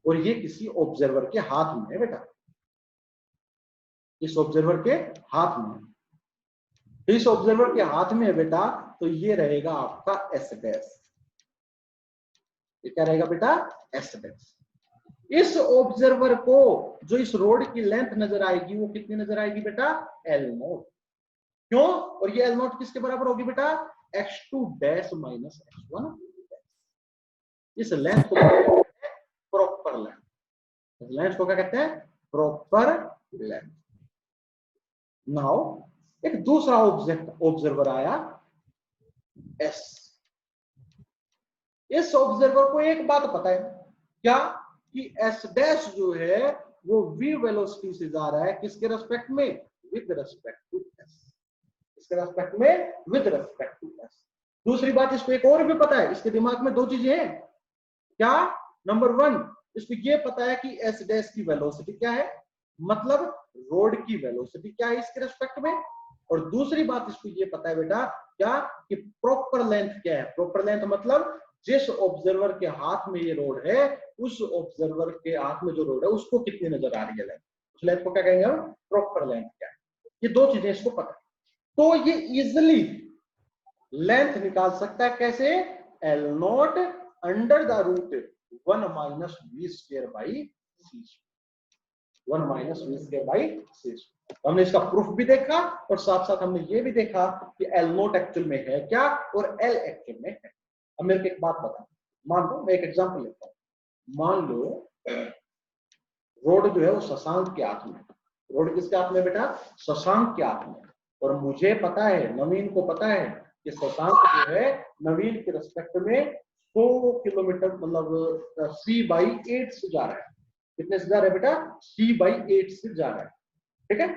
और ये किसी ऑब्जर्वर के हाथ में है बेटा, इस ऑब्जर्वर के हाथ में, इस ऑब्जर्वर के हाथ में है बेटा, तो ये रहेगा आपका एस डैश। ये क्या रहेगा बेटा, एस डैश। इस ऑब्जर्वर को जो इस रोड की लेंथ नजर आएगी वो कितनी नजर आएगी बेटा, एल नोट। क्यों, और ये एल नोट किसके बराबर होगी बेटा, x2 डैश माइनस x1। इस लेंथ को प्रॉपर लेंथ, इस लेंथ को क्या कहते हैं, प्रॉपर लेंथ। नाउ एक दूसरा ऑब्जर्वर आया एस। इस ऑब्जर्वर को एक बात पता है क्या, कि एस डैश जो है वो v वेलोसिटी से जा रहा है, किसके रेस्पेक्ट में, विद रेस्पेक्ट टू एस, इसके रेस्पेक्ट में विद रेस्पेक्ट टू एस। दूसरी बात इसको एक और भी पता है, इसके दिमाग में दो चीजें हैं क्या, नंबर वन, इसको ये पता है कि एस डैश की वेलोसिटी क्या है, मतलब रोड की वेलोसिटी क्या है इसके रेस्पेक्ट में, और दूसरी बात इसको ये पता है बेटा क्या, कि प्रॉपर लेंथ क्या है। प्रॉपर लेंथ मतलब जिस ऑब्जर्वर के हाथ में ये रोड है, उस ऑब्जर्वर के हाथ में जो रोड है उसको कितनी नजर आ रही है लेंथ, उस लेंथ को क्या कहेंगे हम, प्रॉपर लेंथ क्या है। ये दो चीजें इसको पता है, तो ये इजिली लेंथ निकाल सकता है कैसे, L not under the root 1 minus we square by C, 1 minus we square by C. हमने इसका प्रूफ भी देखा और साथ साथ हमने ये भी देखा कि एल नोट एक्चुअल में है क्या और एल एक्चुअल में है। अब मेरे को एक बात बता, मान लो मैं एक एग्जांपल लेता हूँ, मान लो रोड जो है वो शशांक के हाथ में, रोड किसके हाथ में बेटा, शशांक के हाथ में, और मुझे पता है, नवीन को पता है कि शशांक जो है नवीन के रिस्पेक्ट में 100 किलोमीटर मतलब c/8 से जा रहा है। कितने से जा रहा है बेटा, c/8 से जा रहा है, ठीक है।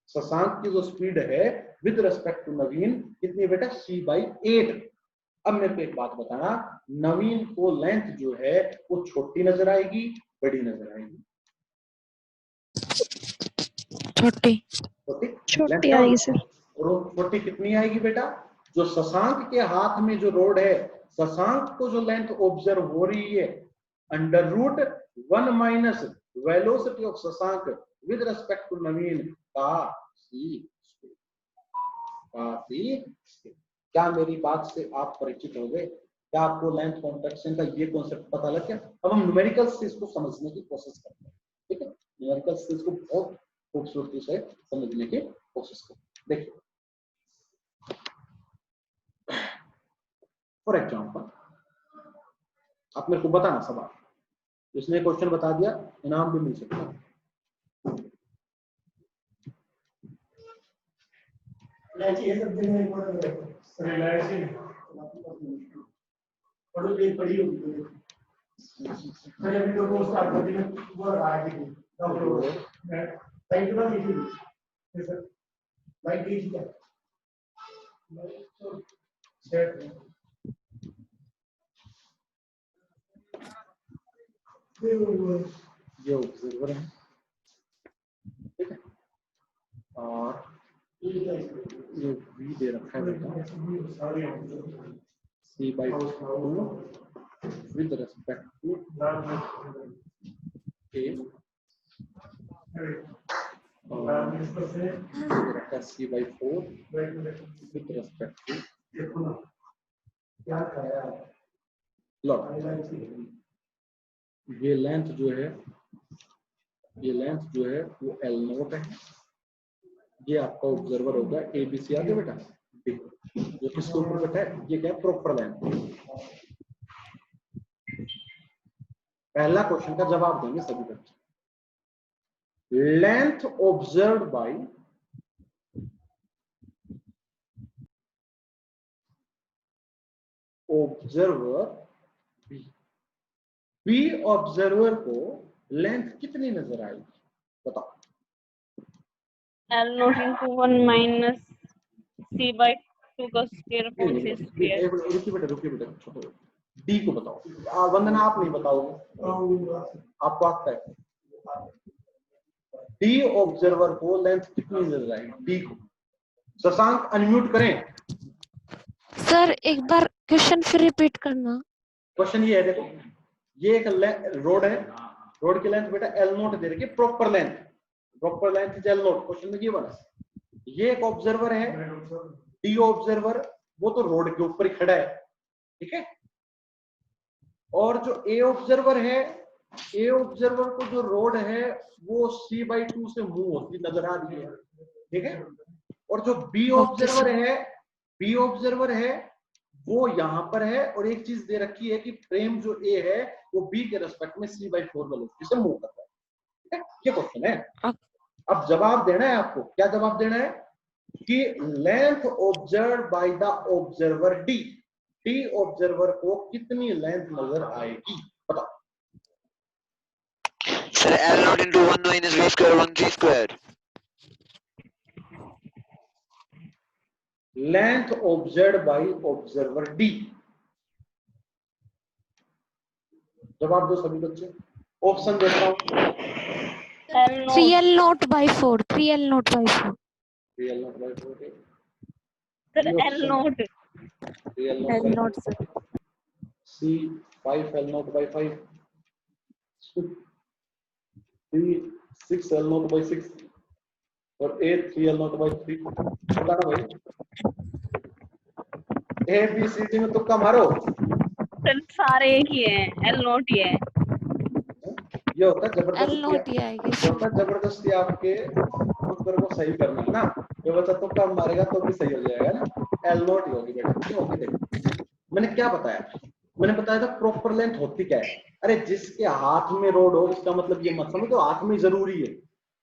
शशांक की जो स्पीड है विद रिस्पेक्ट टू नवीन कितनी बेटा, c/8। अब मेरे को एक बात बताना, नवीन को लेंथ जो है वो छोटी नजर आएगी, बड़ी नजर आएगी, छोटी छोटी, छोटी आएगी सर। छोटी कितनी आएगी बेटा, जो शशांक के हाथ में जो रोड है, शशांक को जो लेंथ ऑब्जर्व हो रही है, under root 1 minus velocity of Shashank with respect to Naveen का सी। क्या मेरी बात से आप परिचित हो गए, क्या आपको लेंथ कॉन्ट्रैक्शन का ये कॉन्सेप्ट पता लग गया। अब हम न्यूमेरिकल से इसको समझने की कोशिश करते हैं, ठीक है, न्यूमेरिकल से इसको बहुत खूबसूरती से समझने की कोशिश करते हैं। देखिए फॉर एग्जाम्पल, आप मेरे को बताना सवाल, जिसने क्वेश्चन बता दिया इनाम भी मिल सकता है। ये ऑब्जर्वर है, ठीक है, और ये v दे रखा है बेटा c/2 with respect to a और दे रखा है c/4 with respect to log। ये लेंथ जो है वो L0 है। ये आपका ऑब्जर्वर होगा ABC आ गया बेटा D, जो किसके ऊपर बैठा है, ये क्या है प्रॉपर लेंथ। पहला क्वेश्चन का जवाब देंगे सभी बच्चे। Length observed by observer B observer को लेंथ कितनी नजर आएगी बताओ। L0 into 1 minus c/2 का स्क्वायर अपॉन c स्क्वायर। रुकिए बेटा छोटो डी को बताओ। वंदना आप नहीं बताओगे, आपको आता है। डी ऑब्जर्वर को लेंथ कितनी नजर आएगी डी को। शशांक अनम्यूट करें। सर एक बार क्वेश्चन फिर रिपीट करना। क्वेश्चन ये है, देखो ये एक रोड है, रोड की लेंथ बेटा L0 दे रखी है, proper length is L0। Question में ये बना, ये एक ऑब्जर्वर है डी ऑब्जर्वर, वो तो रोड के ऊपर ही खड़ा है, ठीक है। और जो ए ऑब्जर्वर है, ए ऑब्जर्वर को जो रोड है वो c/2 से मूव होती नजर आ रही है, ठीक है। और जो बी ऑब्जर्वर है वो यहाँ पर है, और एक चीज दे रखी है कि फ्रेम जो ए है वो बी के रेस्पेक्ट में c/4 वेलोसिटी से मूव करता है, ठीक है। ये क्वेश्चन है। अब जवाब देना है आपको। क्या जवाब देना है कि length observed by the observer D, D observer को कितनी लेंथ नजर आएगी बताओ। Sir L0 into 1 minus v square 1 c square। Length observed by observer D. जवाब दो सभी बच्चे। ऑप्शन देता हूं। 3L0/4 3L0/4 sir L0 L0 sir. C 5L0/5 D 6L0/6 और A 3L0/3। बताना भाई, A B C D में तुक्का मारो। सर सारे एक ही है, L0 ही है। ये होता है L0 ही आएगी। जबरदस्ती आपके उत्तर को सही करना है ना। जो बच्चा तुक्का मारेगा तो भी सही हो जाएगा ना। L0 ही होगी बेटा, क्यों होगी देखो। मैंने क्या बताया, मैंने बताया था प्रॉपर लेंथ होती क्या है। अरे जिसके हाथ में रोड हो, इसका मतलब ये मत समझो हाथ में जरूरी है,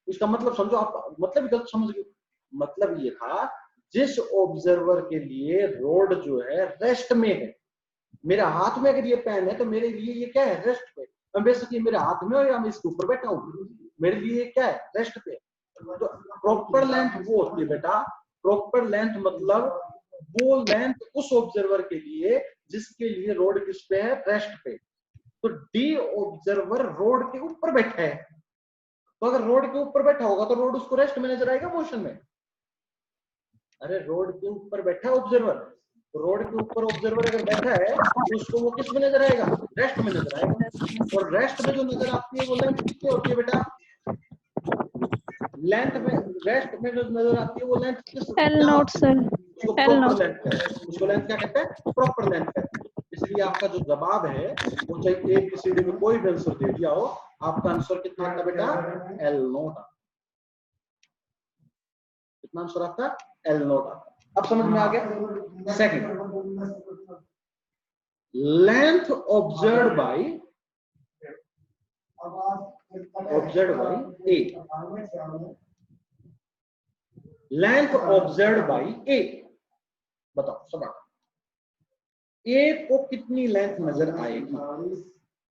इसका मतलब समझो आप, मतलब गलत समझ गए। मतलब ये था जिस ऑब्जर्वर के लिए रोड जो है रेस्ट में है, मेरे हाथ में अगर ये पेन है तो मेरे लिए ये क्या है, रेस्ट पे। मैं बेसिकली मेरे हाथ में हो या मैं इसके ऊपर बैठा हूँ, मेरे लिए क्या है, रेस्ट पे। तो प्रॉपर लेंथ वो होती है बेटा, प्रॉपर लेंथ मतलब वो लेंथ उस ऑब्जर्वर के लिए जिसके लिए रोड किस पे है, रेस्ट पे। तो डी ऑब्जर्वर रोड के ऊपर बैठा है, तो अगर रोड के ऊपर बैठा होगा तो रोड उसको रेस्ट में नजर आएगा, मोशन में। अरे रोड के ऊपर बैठा है ऑब्जर्वर, तो रोड के ऊपर ऑब्जर्वर अगर बैठा है तो उसको वो किस में नजर आएगा, रेस्ट में नजर आएगा। और रेस्ट में जो नजर आती है वो लेंथ कितनी होती है बेटा, लेंथ में, रेस्ट में जो नजर आती है वो लेंथ किस, L0 सर। उसको प्रॉपर लेंथ कहते हैं। उसको लेंथ क्या कहते हैं, प्रॉपर लेंथ कहते हैं। इसलिए आपका जो जवाब है वो चाहे ABCD में कोई भी आंसर दे दिया हो, आपका आंसर कितना आता बेटा, L0। कितना आंसर आता, L0 आता। अब समझ में आ गया। Second, length observed bye A, length observed bye A। बताओ सब ए को कितनी लेंथ नजर आएगी।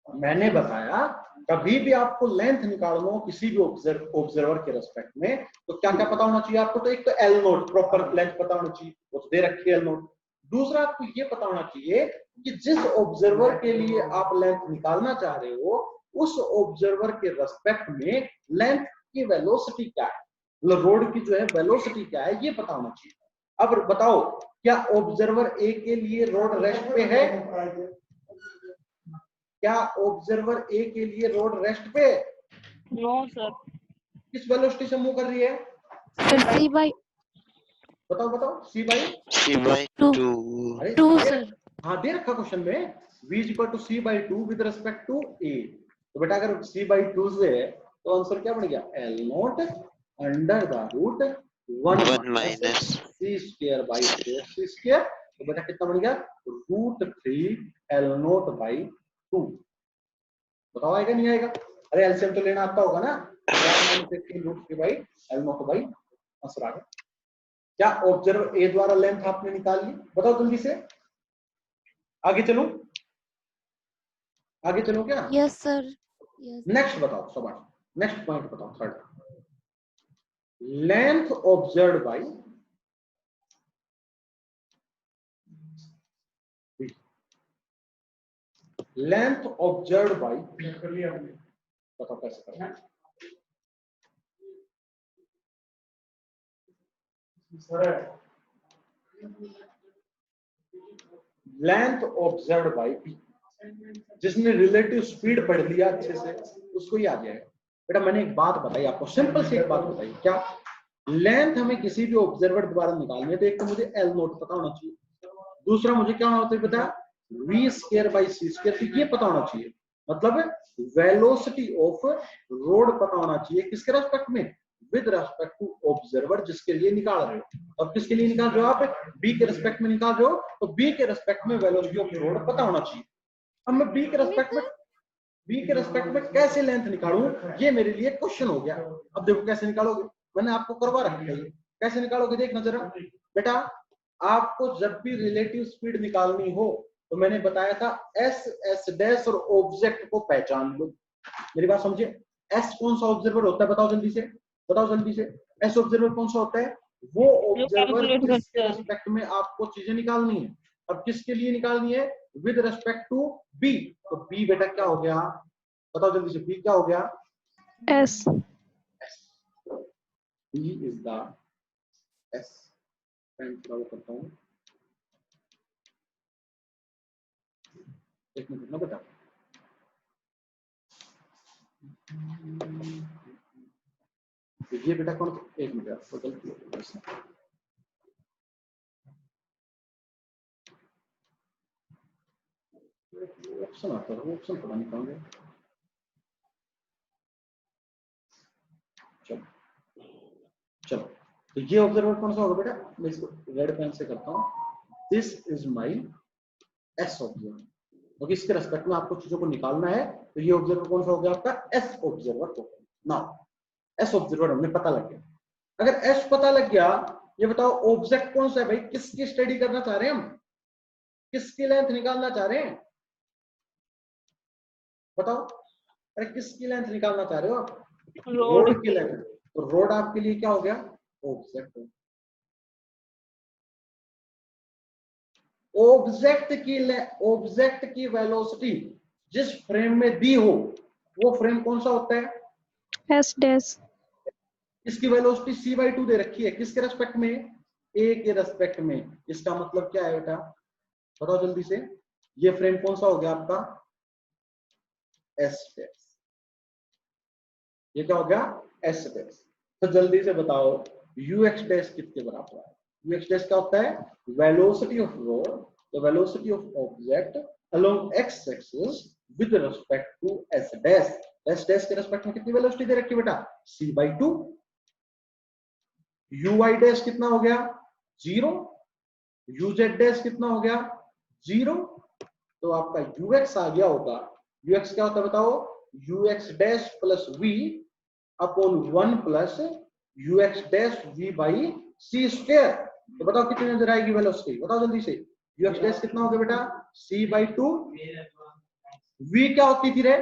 मैंने बताया कभी भी आपको लेंथ निकालना हो किसी भी ऑब्जर्वर के रेस्पेक्ट में, तो क्या क्या पता होना चाहिए आपको। तो एक तो L0 प्रॉपर लेंथ पता होना चाहिए, वो दे रखी है L0। दूसरा आपको ये पता होना चाहिए कि जिस ऑब्जर्वर के लिए आप लेंथ निकालना चाह रहे हो उस ऑब्जर्वर के रेस्पेक्ट में लेंथ की वेलोसिटी क्या है, मतलब रोड की जो है वेलोसिटी क्या है, ये पता होना चाहिए। अब बताओ क्या ऑब्जर्वर ए के लिए रोड रेस्ट पे है? क्या ऑब्जर्वर ए के लिए रोड रेस्ट पे है? No sir. किस वेलोसिटी से मूव कर रही है? सर C by बताओ बताओ, सी बाई टू 2 अरे टू दे सर। रखा- हाँ दे रखा क्वेश्चन में v is equal to C by two with respect to A. तो बेटा अगर सी बाई टू से है तो आंसर क्या बन गया? L not under the root 1 minus C square by 4 c square. तो बेटा कितना बन गया? Root 3 L not by 2। बताओ आएगा नहीं आएगा? अरे एलसीएम तो लेना आता होगा ना। Root 3 by L not by answer आ गया। क्या ऑब्जर्वर ए द्वारा लेंथ आपने निकाल ली? बताओ जल्दी से। आगे चलूं? आगे चलो क्या? Yes sir. यस नेक्स्ट बताओ सवाल, नेक्स्ट पॉइंट बताओ, third. Length observe by length observe by बताओ कैसे करना है? Length observe by P. जिसने रिलेटिव स्पीड पढ़ लिया अच्छे से उसको ही आ जाएगा। बेटा मैंने एक बात बताई आपको, सिंपल सी एक बात बताई। क्या? लेंथ हमें किसी भी ऑब्जर्वर द्वारा निकालनी है तो एक तो मुझे एल नोट पता होना चाहिए, दूसरा मुझे क्या होता है पता? V square by C square, तो ये पता होना चाहिए। मतलब वेलोसिटी ऑफ रोड पता होना चाहिए किसके रेस्पेक्ट में? विद रेस्पेक्ट टू ऑब्जर्वर जिसके लिए निकाल रहे हो। अब किसके लिए निकाल रहे हो आप? बी के रेस्पेक्ट में निकाल रहे हो, तो बी के रेस्पेक्ट में वेलोसिटी ऑफ रोड पता होना चाहिए। अब मैं बी के रेस्पेक्ट में कैसे लेंथ निकालूं, ये मेरे लिए क्वेश्चन हो गया। अब देखो कैसे निकालोगे, मैंने आपको करवा रखा है। कैसे निकालोगे देखना जरा बेटा। आपको जब भी रिलेटिव स्पीड निकालनी हो तो मैंने बताया था एस एस डैश और ऑब्जेक्ट को पहचान लो। मेरी बात समझे? एस कौन सा ऑब्जर्वर होता है? बताओ जल्दी से, बताओ जल्दी से। एस ऑब्जर्वर कौन सा होता है? वो ऑब्जर्वर जिसके रेस्पेक्ट में आपको चीजें निकालनी है। अब किसके लिए निकालनी है? With respect to B. तो बी बेटा क्या हो गया? बताओ जल्दी से, बी क्या हो गया? S. B is the S. Pen करता हूं, एक मिनट ना बेटा। ये बेटा कौन? एक मिनट, गलती हो गई। ऑप्शन आता है, वो ऑप्शन पता नहीं कहाँ गया। चलो चलो, तो ये ऑब्जर्वर कौन सा होगा बेटा? मैं इसको रेड पेन से करता हूँ। This is my S observer. तो इसके रेस्पेक्ट में आपको चीजों को निकालना है, तो ये ऑब्जर्वर कौन सा हो गया आपका? एस ऑब्जर्वर होगा। नाउ एस ऑब्जर्वर हमें पता लग गया। अगर एस पता लग गया, ये बताओ ऑब्जेक्ट कौन सा है भाई? किसकी स्टडी करना चाह रहे हैं हम? किसकी लेंथ निकालना चाह रहे हैं? बताओ, अरे किसकी लेंथ निकालना चाह रहे हो आप? रोड की लेंथ। तो रोड आपके लिए क्या हो गया? ऑब्जेक्ट। ऑब्जेक्ट की वेलोसिटी जिस फ्रेम में दी हो वो फ्रेम कौन सा होता है? S dash. इसकी वेलोसिटी सी बाई टू दे रखी है, किसके रेस्पेक्ट में? ए के रेस्पेक्ट में। इसका मतलब क्या है बेटा? बताओ जल्दी से। ये फ्रेम कौन सा हो गया आपका? S dash. ये क्या हो गया? S dash. तो जल्दी से बताओ यू एक्स डैश किसके बराबर है? यू एक्स डैश क्या होता है? Velocity of rod, the velocity of object along X axis with respect to S dash. S dash के रेस्पेक्ट में कितनी वेलोसिटी दे रखी है बेटा? C by two. U Y dash कितना हो गया? 0। यू जेड डैश कितना हो गया? 0। तो आपका यू एक्स आ गया होगा। यू एक्स क्या होता है बताओ? U x dash plus v upon 1 plus u x dash v by C square. तो बताओ कितनी नजर आएगी वेलोसिटी? बताओ जल्दी से। यू एक्स डैश कितना हो गया बेटा? C by to. वी क्या होती थी रे?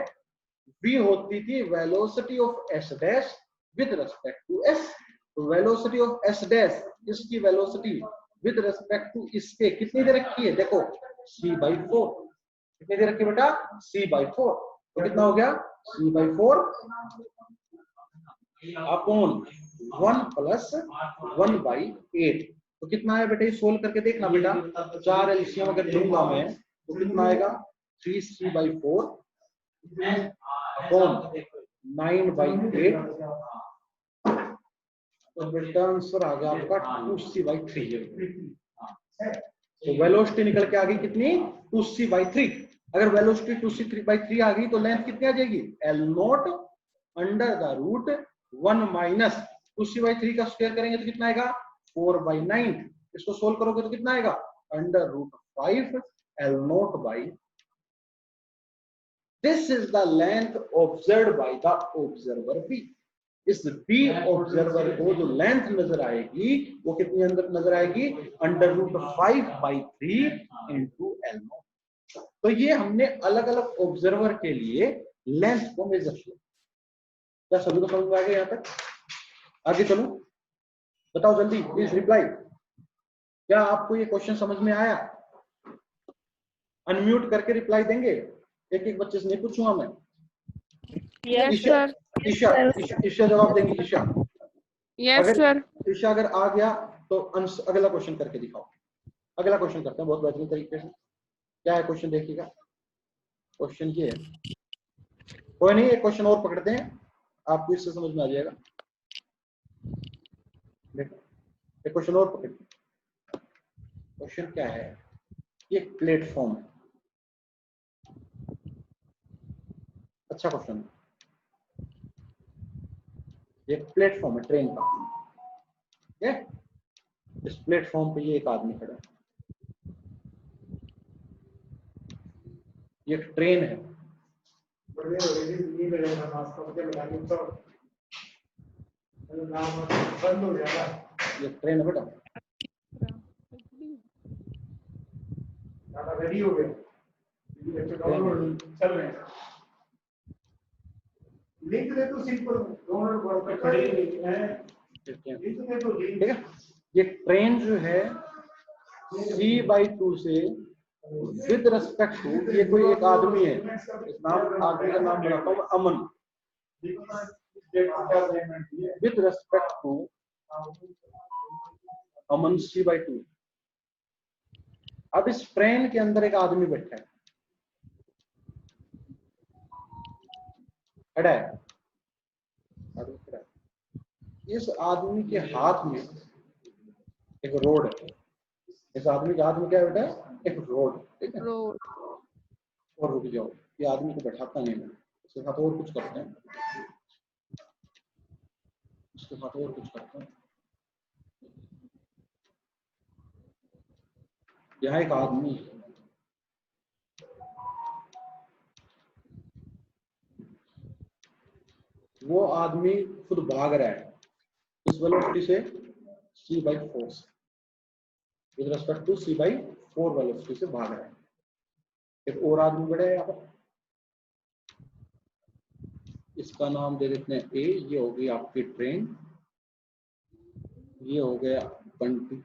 वी होती थी velocity of S dash with respect to S. तो वेलोसिटी ऑफ एस डैश, इसकी वेलोसिटी विद रिस्पेक्ट टू इसके कितनी दे रखी है? देखो सी बाई 4। कितनी दे रखी है बेटा? C by 4। तो कितना हो गया? सी बाई 4 अपॉन 1 प्लस 1 बाई 8। तो कितना है बेटा, ये सोल्व करके देखना बेटा। 4 एलसीएम अगर लूंगा मैं तो कितना आएगा, 3c/4 अपॉन 9/8, तो बेटा आंसर आ गया आपका 2c/3। तो वेलोसिटी निकल के आ गई कितनी, 2c/3। अगर वेलोसिटी 2c/3 आ गई तो लेंथ कितनी आ जाएगी, L0 under the root 1 minus 2c/3 का स्क्वायर करेंगे तो कितना आएगा, 4/9। इसको सोल्व करोगे तो कितना आएगा, under root 5 L0 this is the length observed by the observer B. इस बी ऑब्जर्वर को जो लेंथ नजर आएगी वो कितनी अंदर नजर आएगी, अंडर रूट 5/3 इंटू L0। तो ये हमने अलग अलग ऑब्जर्वर के लिए लेंथ को मेजर किया। क्या सभी को समझ में आ गया यहाँ तक? आगे चलो, बताओ जल्दी, प्लीज रिप्लाई। क्या आपको ये क्वेश्चन समझ में आया? अनम्यूट करके रिप्लाई देंगे, एक एक बच्चे से नहीं पूछूंगा मैं। Yes sir. ईशा जवाब देंगी। Isha, yes sir. ईशा अगर आ गया तो अगला क्वेश्चन करके दिखाओ। अगला क्वेश्चन करते हैं बहुत बेहतरीन तरीके से। क्या है क्वेश्चन, देखिएगा। क्वेश्चन ये है, कोई नहीं, एक क्वेश्चन और पकड़ते हैं, आपको इससे समझ में आ जाएगा। देखो, एक क्वेश्चन और पकड़ते हैं। क्वेश्चन क्या है, ये प्लेटफॉर्म है। अच्छा क्वेश्चन है। ये प्लेटफॉर्म है ट्रेन का, ठीक है। इस प्लेटफॉर्म पे ये एक आदमी खड़ा है, ये एक ट्रेन है। ये ट्रेन है बेटा, रेडी हो गए, चल रहे हैं। लिंक दे तो सिंपल डाउनलोड वर्ड पे खड़े हैं, लिंक दे तो, ठीक है। ये ट्रेन जो है c/2 से विद रिस्पेक्ट टू, ये कोई एक आदमी है, इस नाम आदमी का नाम बताता हूँ, Aman. With respect to Aman c/2। अब इस ट्रेन के अंदर एक आदमी बैठा है, खड़ा है। इस आदमी के हाथ में एक रोड है। इस आदमी के हाथ में क्या है बेटा, एक रोड, ठीक है। और रुक जाओ, ये आदमी को बैठाता नहीं है, इसके साथ और कुछ करते हैं, इसके साथ और कुछ करते हैं। यहाँ एक आदमी है, वो आदमी खुद भाग रहा है इस वेलोसिटी से c/4 से, with respect to c/4 velocity से भाग रहा है। एक और आदमी बढ़ा है यहाँ पर, इसका नाम दे देते हैं ए। ये हो गई आपकी ट्रेन, ये हो गया बंटी।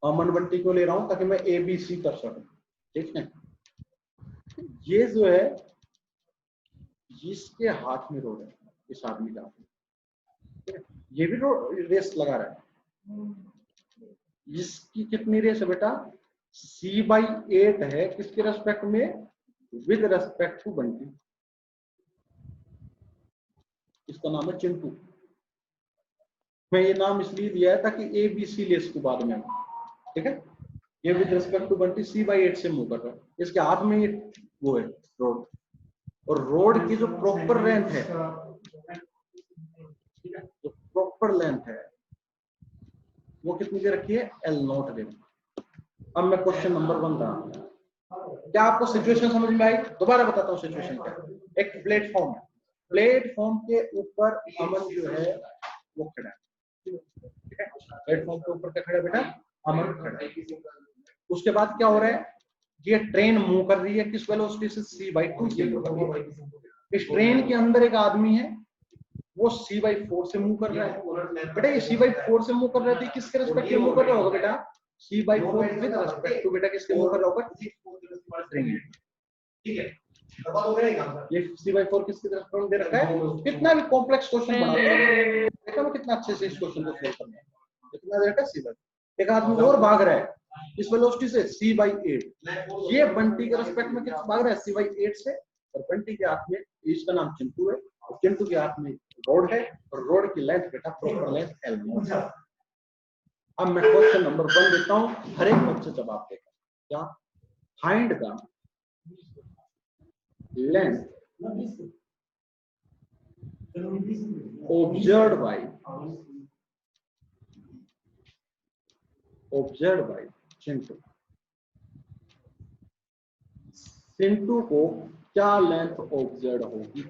अमन बंटी को ले रहा हूं ताकि मैं ABC कर सकूं, ठीक है। ये जो है, इसके हाथ में रोड है, इस आदमी का, ठीक है। ये भी रेस लगा रहा है। इसकी कितनी रेस है बेटा, c/8 है, किसके रेस्पेक्ट में, विद रेस्पेक्ट टू बंटी। इसका नाम है चिंटू। मैं ये नाम इसलिए दिया है ताकि ABC ले इसको बाद में, ठीक है। ये with respect to Bunty c/8 से मूव कर रहा है, इसके हाथ में ये वो है रोड, और रोड की जो प्रॉपर लेंथ है, जो प्रॉपर लेंथ है वो कितनी दे रखी है, L0 दे। अब मैं क्वेश्चन नंबर 1 रहा हूं। क्या आपको सिचुएशन समझ में आई? दोबारा बताता हूँ सिचुएशन क्या। एक प्लेटफॉर्म है, प्लेटफॉर्म के ऊपर अमन जो है वो खड़ा है, ठीक है। प्लेटफॉर्म के ऊपर क्या खड़ा है बेटा, अमन खड़ा है। उसके बाद क्या हो रहा है, ये ट्रेन मूव कर रही है किस वेलोसिटी से, c/2 से। इस ट्रेन के अंदर एक आदमी है, वो c/4 से मूव कर रहा है। बेटा ये c/4 से मूव कर रहा है, किसके रिस्पेक्ट में मूव कर रहा होगा बेटा, c/4 विद रिस्पेक्ट टू, बेटा किसके मूव कर रहा होगा, ट्रेन, ठीक है। ये c/4 किसकी तरफ दे रखा है। कितना भी कॉम्प्लेक्स क्वेश्चन बना, देखा मैं कितना अच्छे से इस क्वेश्चन को सोल्व करना है। कितना दे रखा है c/8। एक आदमी और भाग रहा है इस वेलोसिटी से c/8। ये बंटी के रिस्पेक्ट में कितना भाग रहा है c/8 से, और बंटी के हाथ में, इसका नाम चिंटू है और चिंटू के हाथ में रोड है और रोड की लेंथ बेटा प्रॉपर लेंथ l0। अब मैं क्वेश्चन नंबर 1 देता हूं, हर एक बच्चे जवाब देगा। क्या? Find the length observed by Chintu. Chintu को क्या लेंथ ऑब्जर्व होगी?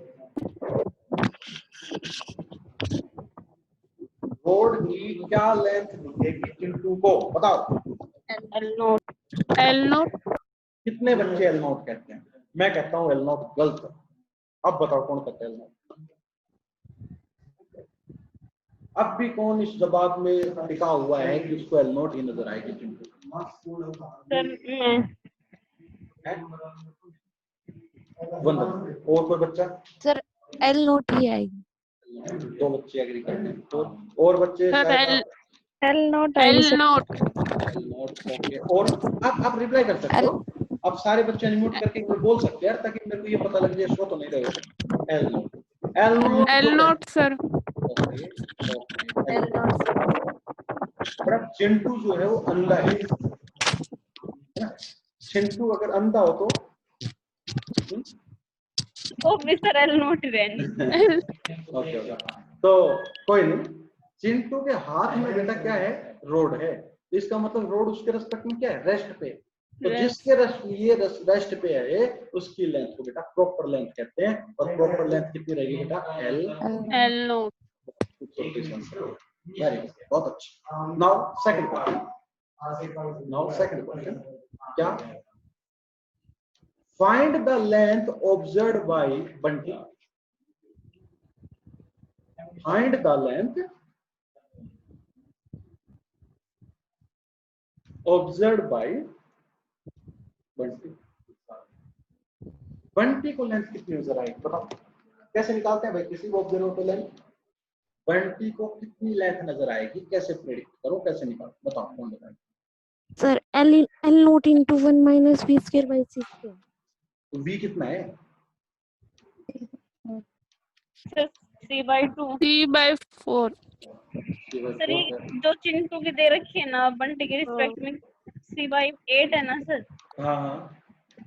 रोड की क्या लेंथ दिखेगी चिंटू को? बताओ। L0। L0 कितने बच्चे L0 कहते हैं? मैं कहता हूं L0 गलत। अब बताओ कौन कहता है L0? अब भी कौन इस जवाब में टिका हुआ है कि उसको L0 ही नजर आएगी चिंटू? सर मैं। वंदना, और कोई बच्चा? सर L0 ही आएगी। 2 बच्चे एग्री करते हैं, तो और बच्चे सर शायद L0 आएगी सर। L0 okay. और आप रिप्लाई कर सकते हो। अब सारे बच्चे अनम्यूट करके कोई बोल सकते हैं यार, ताकि मेरे को ये पता लग जाए शो तो नहीं रहे। L0 sir. ओके बड़ा चिंटू जो है वो अंधा है ना? चिंटू अगर अंधा हो तो मिस्टर L0 रहने। ओके तो कोई नहीं। चिंटू के हाथ में बेटा क्या है? रोड है। इसका मतलब रोड उसके रेस्पेक्ट में क्या है? रेस्ट पे। तो जिसके रेस्ट पे है उसकी लेंथ को बेटा प्रॉपर लेंथ कहते हैं, और प्रॉपर लेंथ कितनी रहेगी बेटा? L0 वेरी गुड, बहुत अच्छा। Now second question. क्या? Find the length observed by Bunty. Find the length observed by Bunty. Bunty को लेंथ कितनी नजर आएगी? बताओ कैसे निकालते हैं भाई किसी को ऑब्जर्व होते लेंथ? बंटी को कितनी लेंथ नजर आएगी? कैसे प्रेडिक्ट करो, कैसे निकालो? बताओ कौन बताएगा? Sir L0 into 1 minus v square by c square। तो v कितना है? Sir c/2। C/4 सर ये जो चिंटू की दे रखी है ना बंटी के रिस्पेक्ट में c/8 है ना सर? हाँ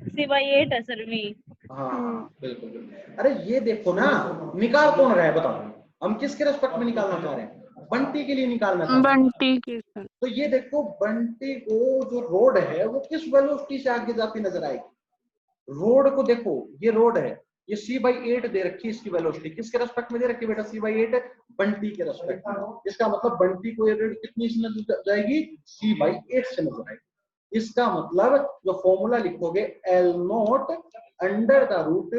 c/8 है सर v। हाँ बिल्कुल बिल्कुल। अरे ये देखो ना, निकाल कौन रहा है? बताओ हम किसके रेस्पेक्ट में निकालना चाह रहे हैं? बंटी के लिए निकालना चाह रहे हैं। बंटी के सर। तो ये देखो बंटी को जो रोड है वो किस वेलोसिटी से आगे जाती नजर आएगी? रोड को देखो, ये रोड है, ये c/8 दे रखी है। इसकी वेलोसिटी किसके रेस्पेक्ट में दे रखी है बेटा? c/8 बंटी के रेस्पेक्ट में। इसका मतलब बंटी को ये रेड कितनी से नजर जाएगी? c/8 से नजर आएगी। इसका मतलब जो फॉर्मूला लिखोगे L0 under the root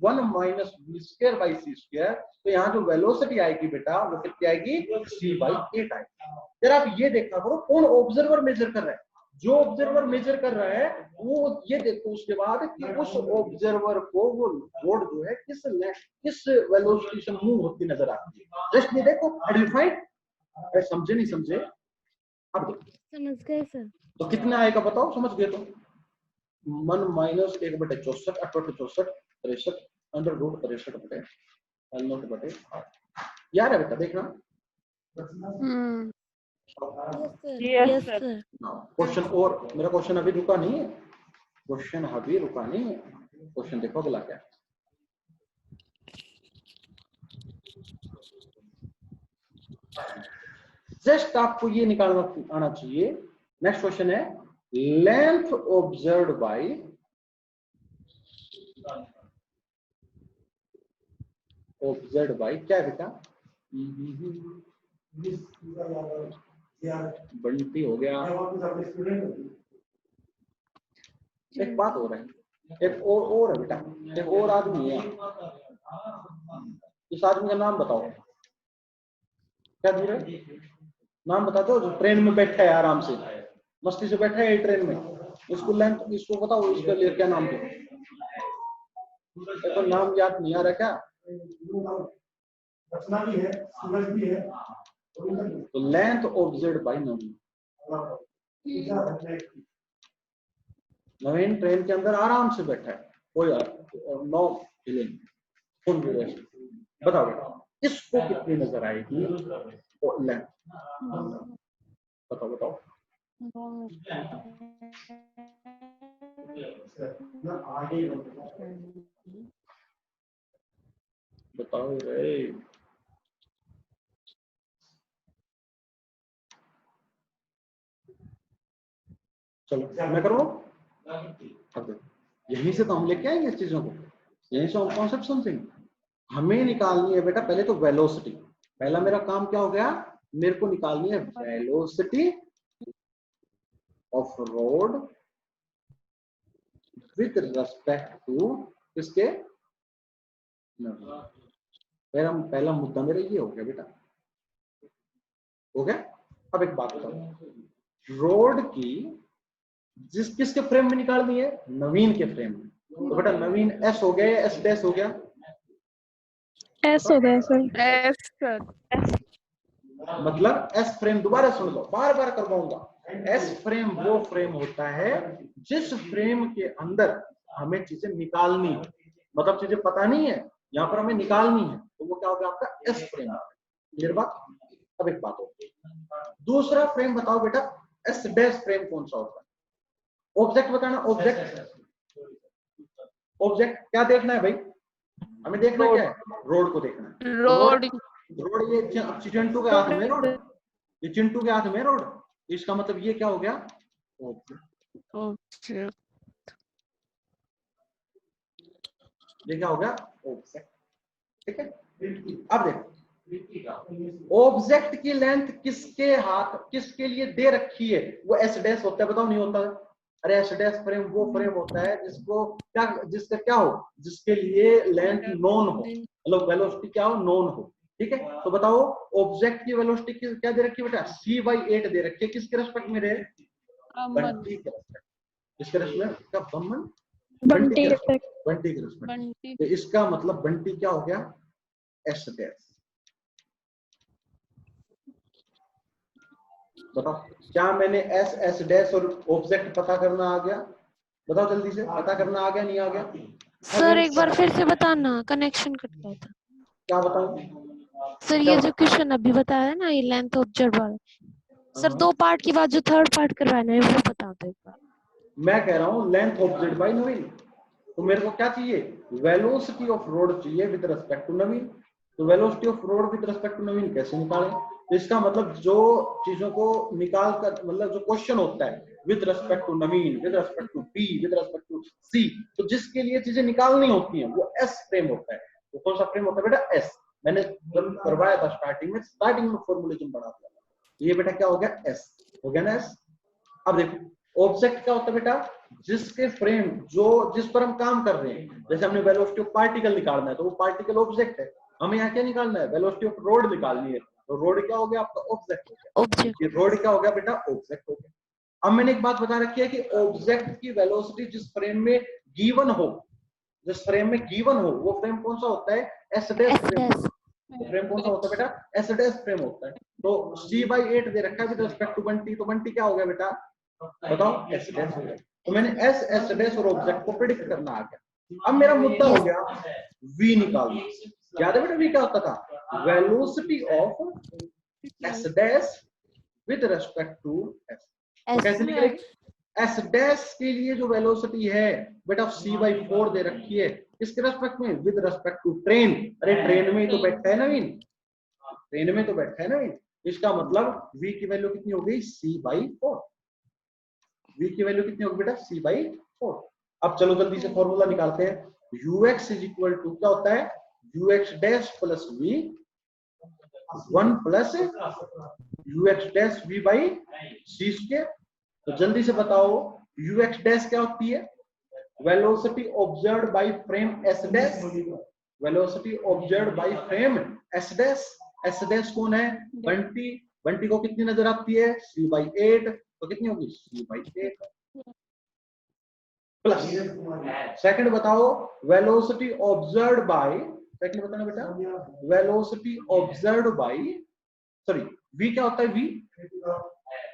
1 minus v square by c square, तो यहाँ जो वेलोसिटी आएगी बेटा वो कितनी आएगी? c/8 आएगी। यार आप ये देखना करो कौन ऑब्जर्वर मेजर कर रहा है। जो ऑब्जर्वर मेजर कर रहा है वो ये देखो उसके बाद कि उस ऑब्जर्वर को वो रोड जो है किस वेलोसिटी से मूव होती नजर आती है। जस्ट ये देखो, आइडेंटिफाइड। समझे नहीं समझे? अब देखो समझ गए सर। तो कितना आएगा बताओ? समझ गए तो 1 माइनस 1/64 64 63 अंडर रूट 63 बटे L0 बटे 8। यार है बेटा देखना। Yes sir. क्वेश्चन और मेरा क्वेश्चन अभी रुका नहीं है। क्वेश्चन देखो अगला क्या है। जस्ट आपको ये निकालना आना चाहिए। नेक्स्ट क्वेश्चन है लेंथ ऑब्जर्व्ड बाय क्या है बेटा? बंटी हो गया। एक बात हो रहा है, एक और है बेटा, एक और आदमी है। इस आदमी का नाम बताओ। क्या दूर है? नाम बता दो। जो ट्रेन में बैठा है आराम से मस्ती से बैठा है ट्रेन में, इसको लेंथ इसको बताओ, इसका लिए क्या नाम दो? तो नाम याद नहीं आ रहा क्या? रचना भी है, सूरज भी है। तो length observe by Naveen. Naveen train के अंदर आराम से बैठा है, कोई नो फीलिंग, फुल रेस्ट। बताओ बेटा इसको कितनी नजर आएगी लेंथ? बताओ बताओ। बताओ रे। चलो मैं करूँ। अब यहीं से तो हम लेके आएंगे इस चीजों को, यहीं से हम कॉन्सेप्ट समझेंगे। हमें निकालनी है बेटा पहले तो वेलोसिटी। पहला मेरा काम क्या हो गया, मेरे को निकालनी है velocity of rod with respect to किसके, मेरा पहला मुद्दा मेरा ये हो गया बेटा, हो गया। अब एक बात बताओ, रोड की जिस किसके फ्रेम में निकालनी है, नवीन के फ्रेम में। तो बेटा नवीन एस हो गया या एस डैश हो गया? एस हो गया सर। Yes, sir. मतलब एस फ्रेम, दोबारा सुन लो, बार बार करवाऊंगा। एस फ्रेम वो फ्रेम होता है जिस फ्रेम के अंदर हमें चीजें निकालनी है, मतलब चीजें पता नहीं है, यहाँ पर हमें निकालनी है, तो वो क्या होगा आपका एस फ्रेम। क्लियर बात? अब एक बात हो, दूसरा फ्रेम बताओ बेटा, एस डैश फ्रेम कौन सा होता है? ऑब्जेक्ट बताना। ऑब्जेक्ट क्या देखना है भाई हमें? देखना क्या है? रोड को देखना है। Road. रोड ये चिंटू के हाथ में रोड, ये चिंटू के हाथ में रोड, इसका मतलब ये क्या हो गया? Object. ये क्या हो गया? ऑब्जेक्ट। ठीक है, अब देखो ऑब्जेक्ट की लेंथ किसके हाथ, किसके लिए दे रखी है? वो एस डैश होता है, बताओ नहीं होता है? अरे एस डैश फ्रेम वो फ्रेम होता है जिसको क्या, जिसका क्या हो, जिसके लिए लेंथ नोन हो, मतलब वेलोसिटी क्या हो, नोन हो। ठीक है, तो बताओ ऑब्जेक्ट की वेलोसिटी क्या दे रखी है बेटा? c/8 दे रखी है। किसके रेस्पेक्ट में रे? बंटी के रेस्पेक्ट। किसके रेस्पेक्ट? क्या बमन? बंटी के रेस्पेक्ट। बंटी के रेस्पेक्ट। तो इसका मतलब बंटी क्या हो गया? S dash. बताओ क्या मैंने एस एस डैश और ऑब्जेक्ट पता करना आ गया? बताओ जल्दी से, पता करना आ गया नहीं आ गया? सर एक बार फिर से बताना, कनेक्शन कट गया था। क्या बताऊं सर ये जो क्वेश्चन अभी बताया ना, ये लेंथ ऑब्जर्व वाला, सर 2 पार्ट के बाद जो 3rd पार्ट करवाना है वो बता दो एक बार। मैं कह रहा हूं लेंथ ऑब्जर्व बाय नवीन, तो मेरे को क्या चाहिए? वेलोसिटी ऑफ रोड चाहिए विद रिस्पेक्ट टू नवीन। तो velocity of rod with respect to Naveen कैसे निकालें? तो इसका मतलब जो चीजों को निकाल कर, मतलब जो क्वेश्चन होता है with respect to Naveen, with respect to B, with respect to C, तो जिसके लिए चीजें निकालनी होती हैं वो एस फ्रेम होता है। तो कौन सा फ्रेम होता है बेटा? एस। मैंने जब करवाया था स्टार्टिंग में फॉर्मुलेशन पढ़ा था, ये बेटा क्या हो गया? एस हो गया ना एस। अब देखो ऑब्जेक्ट क्या होता है बेटा? जिसके फ्रेम, जो जिस पर हम काम कर रहे हैं, जैसे हमने वेलोसिटी ऑफ पार्टिकल निकालना है तो वो पार्टिकल ऑब्जेक्ट है। हमें यहाँ क्या निकालना है? वेलोसिटी ऑफ रोड निकालनी है, तो रोड क्या हो गया आपका? ऑब्जेक्ट हो गया। ऑब्जेक्ट। ये रोड क्या हो गया बेटा? ऑब्जेक्ट हो गया। अब मैंने एक बात बता रखी है कि ऑब्जेक्ट की वेलोसिटी जिस फ्रेम में गिवन हो, जिस फ्रेम में गिवन हो, वो फ्रेम कौन सा होता है? S dash frame. फ्रेम कौन सा होता है बेटा? एस डैश फ्रेम होता है। तो c/8 दे रखा है विद रिस्पेक्ट टू बंटी, तो बंटी क्या हो गया बेटा? बताओ, एस डैश हो गया। तो मैंने एस डैश और ऑब्जेक्ट को प्रेडिक्ट करना आ गया। अब मेरा मुद्दा हो गया v निकालना। याद है बेटा v क्या होता था? Velocity of S dash with respect to S. कैसे निकलेगी? एस डैश के लिए जो वेलोसिटी है बेटा c/4 दे रखी है, किसके रेस्पेक्ट में? With respect to train. अरे ट्रेन में ही तो बैठा है नवीन, ट्रेन में तो बैठा है नवीन। इसका मतलब v की वैल्यू कितनी हो गई? c/4। v की वैल्यू कितनी होगी बेटा? c/4। अब चलो जल्दी से फॉर्मूला निकालते हैं। ux इज इक्वल टू क्या होता है? ux dash plus v 1 plus ux dash v by c square. तो जल्दी से बताओ ux डैश क्या होती है? Velocity observed by frame s dash. Velocity observed by frame s dash. s dash कौन है? बंटी। बंटी को कितनी नजर आती है? c/8। तो कितनी होगी? c/8 प्लस सेकंड बताओ वेलोसिटी ऑब्जर्व्ड बाय, सेकंड बताना बेटा, velocity observed by, sorry v क्या होता है? v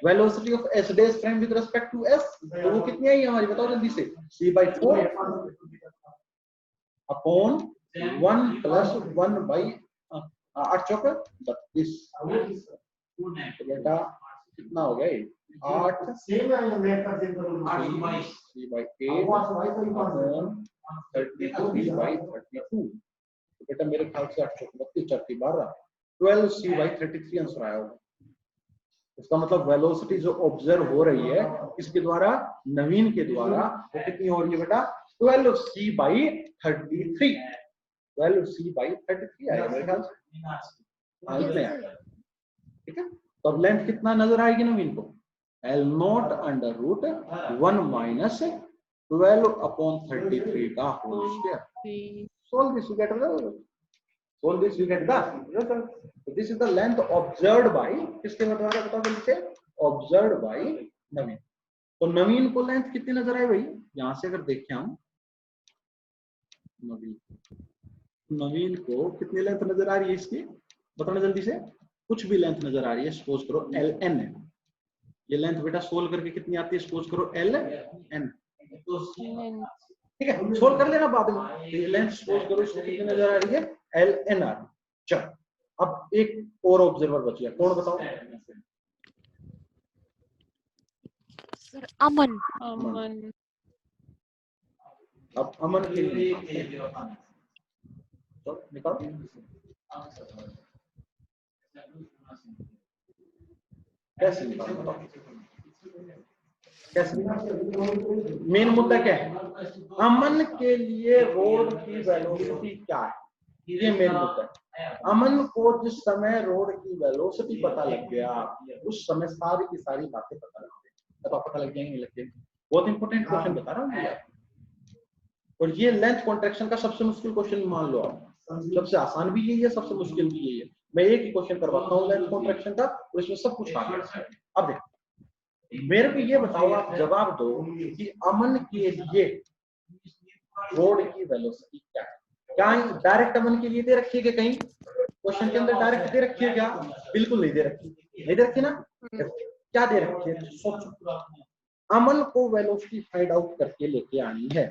velocity of s dash prime with respect to s, तो वो कितनी आई हमारी, बताओ जल्दी से, c/4 अपॉन 1 प्लस 1 बाई 8 चौक 32, तो बेटा कितना हो गया? 8 c/8 अपॉन 33/32, तो बेटा मेरे ख्याल से 8 चौक 32 4 12 12 c/33 आंसर आया होगा। इसका मतलब वेलोसिटी जो ऑब्जर्व हो रही है इसके द्वारा, नवीन के द्वारा, वो कितनी हो रही है बेटा? 12 c/33, 12 c/33 आएगा मेरे ख्याल से। ठीक है, तो अब लेंथ कितना नजर आएगी नवीन को? L0 under root 1 minus 12 upon 33 का whole square. Solve this, you get the, solve this, you get the result. So this is the length observed by, किसके द्वारा बताओ जल्दी से? Observed by नवीन। तो नवीन को लेंथ कितनी नजर आई भाई? यहां से अगर देखें हम नवीन को कितनी लेंथ नजर आ रही है इसकी, बताना जल्दी से। कुछ भी लेंथ नजर आ रही है, सपोज करो Ln है, ये लेंथ बेटा सोल्व करके कितनी आती है? सपोज करो Ln, ठीक है, सोल्व कर लेना बाद में। ये लेंथ सपोज करो इसको कितनी नजर आ रही है? Ln आ रही। चल अब एक और ऑब्जर्वर बच गया, कौन बताओ? सर अमन। अब अमन के लिए तो निकालो, कैसे निकालो बताओ, कैसे? मेन मुद्दा क्या है? अमन के लिए रोड की वेलोसिटी क्या है, ये मेन मुद्दा है। अमन को जिस समय रोड की वेलोसिटी पता लग गया, उस समय सारी की सारी बातें पता लग गई। अब पता लग जाएंगे, लग जाएंगे। बहुत इंपॉर्टेंट क्वेश्चन बता रहा हूँ यार, और ये लेंथ कॉन्ट्रैक्शन का सबसे मुश्किल क्वेश्चन मान लो आप। सबसे आसान भी यही है, सबसे मुश्किल भी यही है। मैं एक ही क्वेश्चन करवाता हूँ लेंथ कॉन्ट्रैक्शन का, और इसमें सब कुछ आ गया। अब देखो, मेरे को ये बताओ, आप जवाब दो कि अमन के लिए रोड की वेलोसिटी क्या है? क्या डायरेक्ट अमन के लिए दे रखी है? कहीं क्वेश्चन के अंदर डायरेक्ट दे रखी है क्या? बिल्कुल नहीं दे रखी, नहीं दे रखी ना। क्या दे रखी है? सोचो, अमन को वेलोसिटी फाइंड आउट करके लेके आनी है।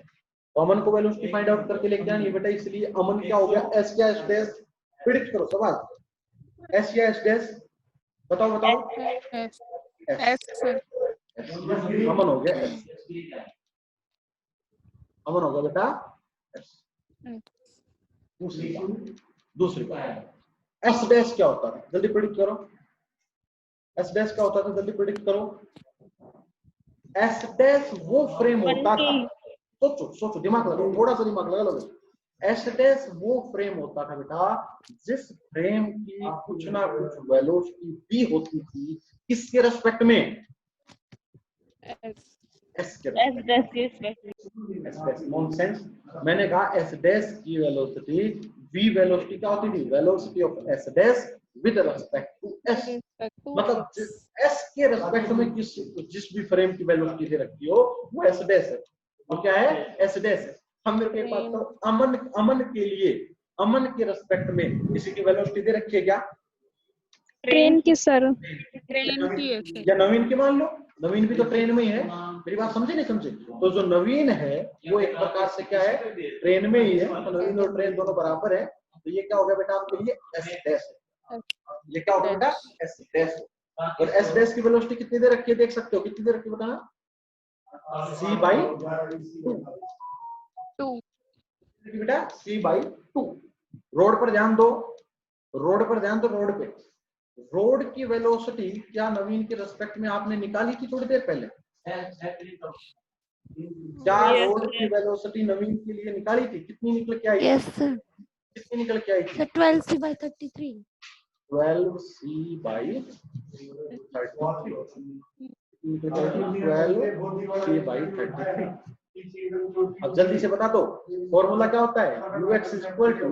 तो अमन को वेलोसिटी फाइंड आउट करके लेके आनी है बेटा, इसलिए अमन क्या हो गया? एस क्या एस डैश? प्रिडिक्ट करो सवाल। एस या एस डैश? बताओ बताओ। एस अमन हो गया एस, अमन हो गया बेटा एस। दूसरी बात, एस डैश क्या होता है? जल्दी प्रिडिक्ट करो। एस डैश क्या होता था? जल्दी प्रिडिक्ट करो। एस डैश वो फ्रेम होता था, सोचो सोचो, दिमाग लगाओ, थोड़ा सा दिमाग लगा लो। एस डैश वो फ्रेम होता था बेटा जिस फ्रेम की कुछ ना कुछ वेलोसिटी भी होती थी, किसके रेस्पेक्ट में? एस के रेस्पेक्ट। नॉनसेंस, मैंने कहा एस डैश की वेलोसिटी, वी वेलोसिटी क्या होती थी? Velocity of S dash with respect to S, मतलब एस के रेस्पेक्ट में जिस भी फ्रेम की वेलोसिटी दे रखी हो वो एस डैश है। तो क्या है? एस डैश है। हम मेरे को एक बात तो, अमन के लिए, अमन के रेस्पेक्ट में किसी की वेलोसिटी दे रखी है क्या? ट्रेन की सर, ट्रेन की है सर। या नवीन की मान लो, नवीन भी तो ट्रेन में ही है। मेरी बात समझे नहीं समझे? तो जो नवीन है वो एक प्रकार से क्या है? ट्रेन में ही है। तो नवीन और ट्रेन दोनों बराबर है, तो ये क्या हो गया बेटा आपके लिए? S dash. ये क्या होगा बेटा? S dash. और एस डैश की वेलोसिटी कितनी दे रखी है? देख सकते हो कितनी दे रखी है, बताना। c/2 बेटा, c/2। रोड पर ध्यान दो, रोड पर ध्यान दो। रोड पे, रोड की वेलोसिटी क्या नवीन के रेस्पेक्ट में आपने निकाली थी थोड़ी देर पहले? क्या रोड की वेलोसिटी नवीन के लिए निकाली थी? कितनी निकल के आई? Yes sir. कितनी निकल के आई थी? 12 c/33। 12 c/33। 12 c/33। अब जल्दी से बता दो, फॉर्मूला क्या होता है? ux is equal to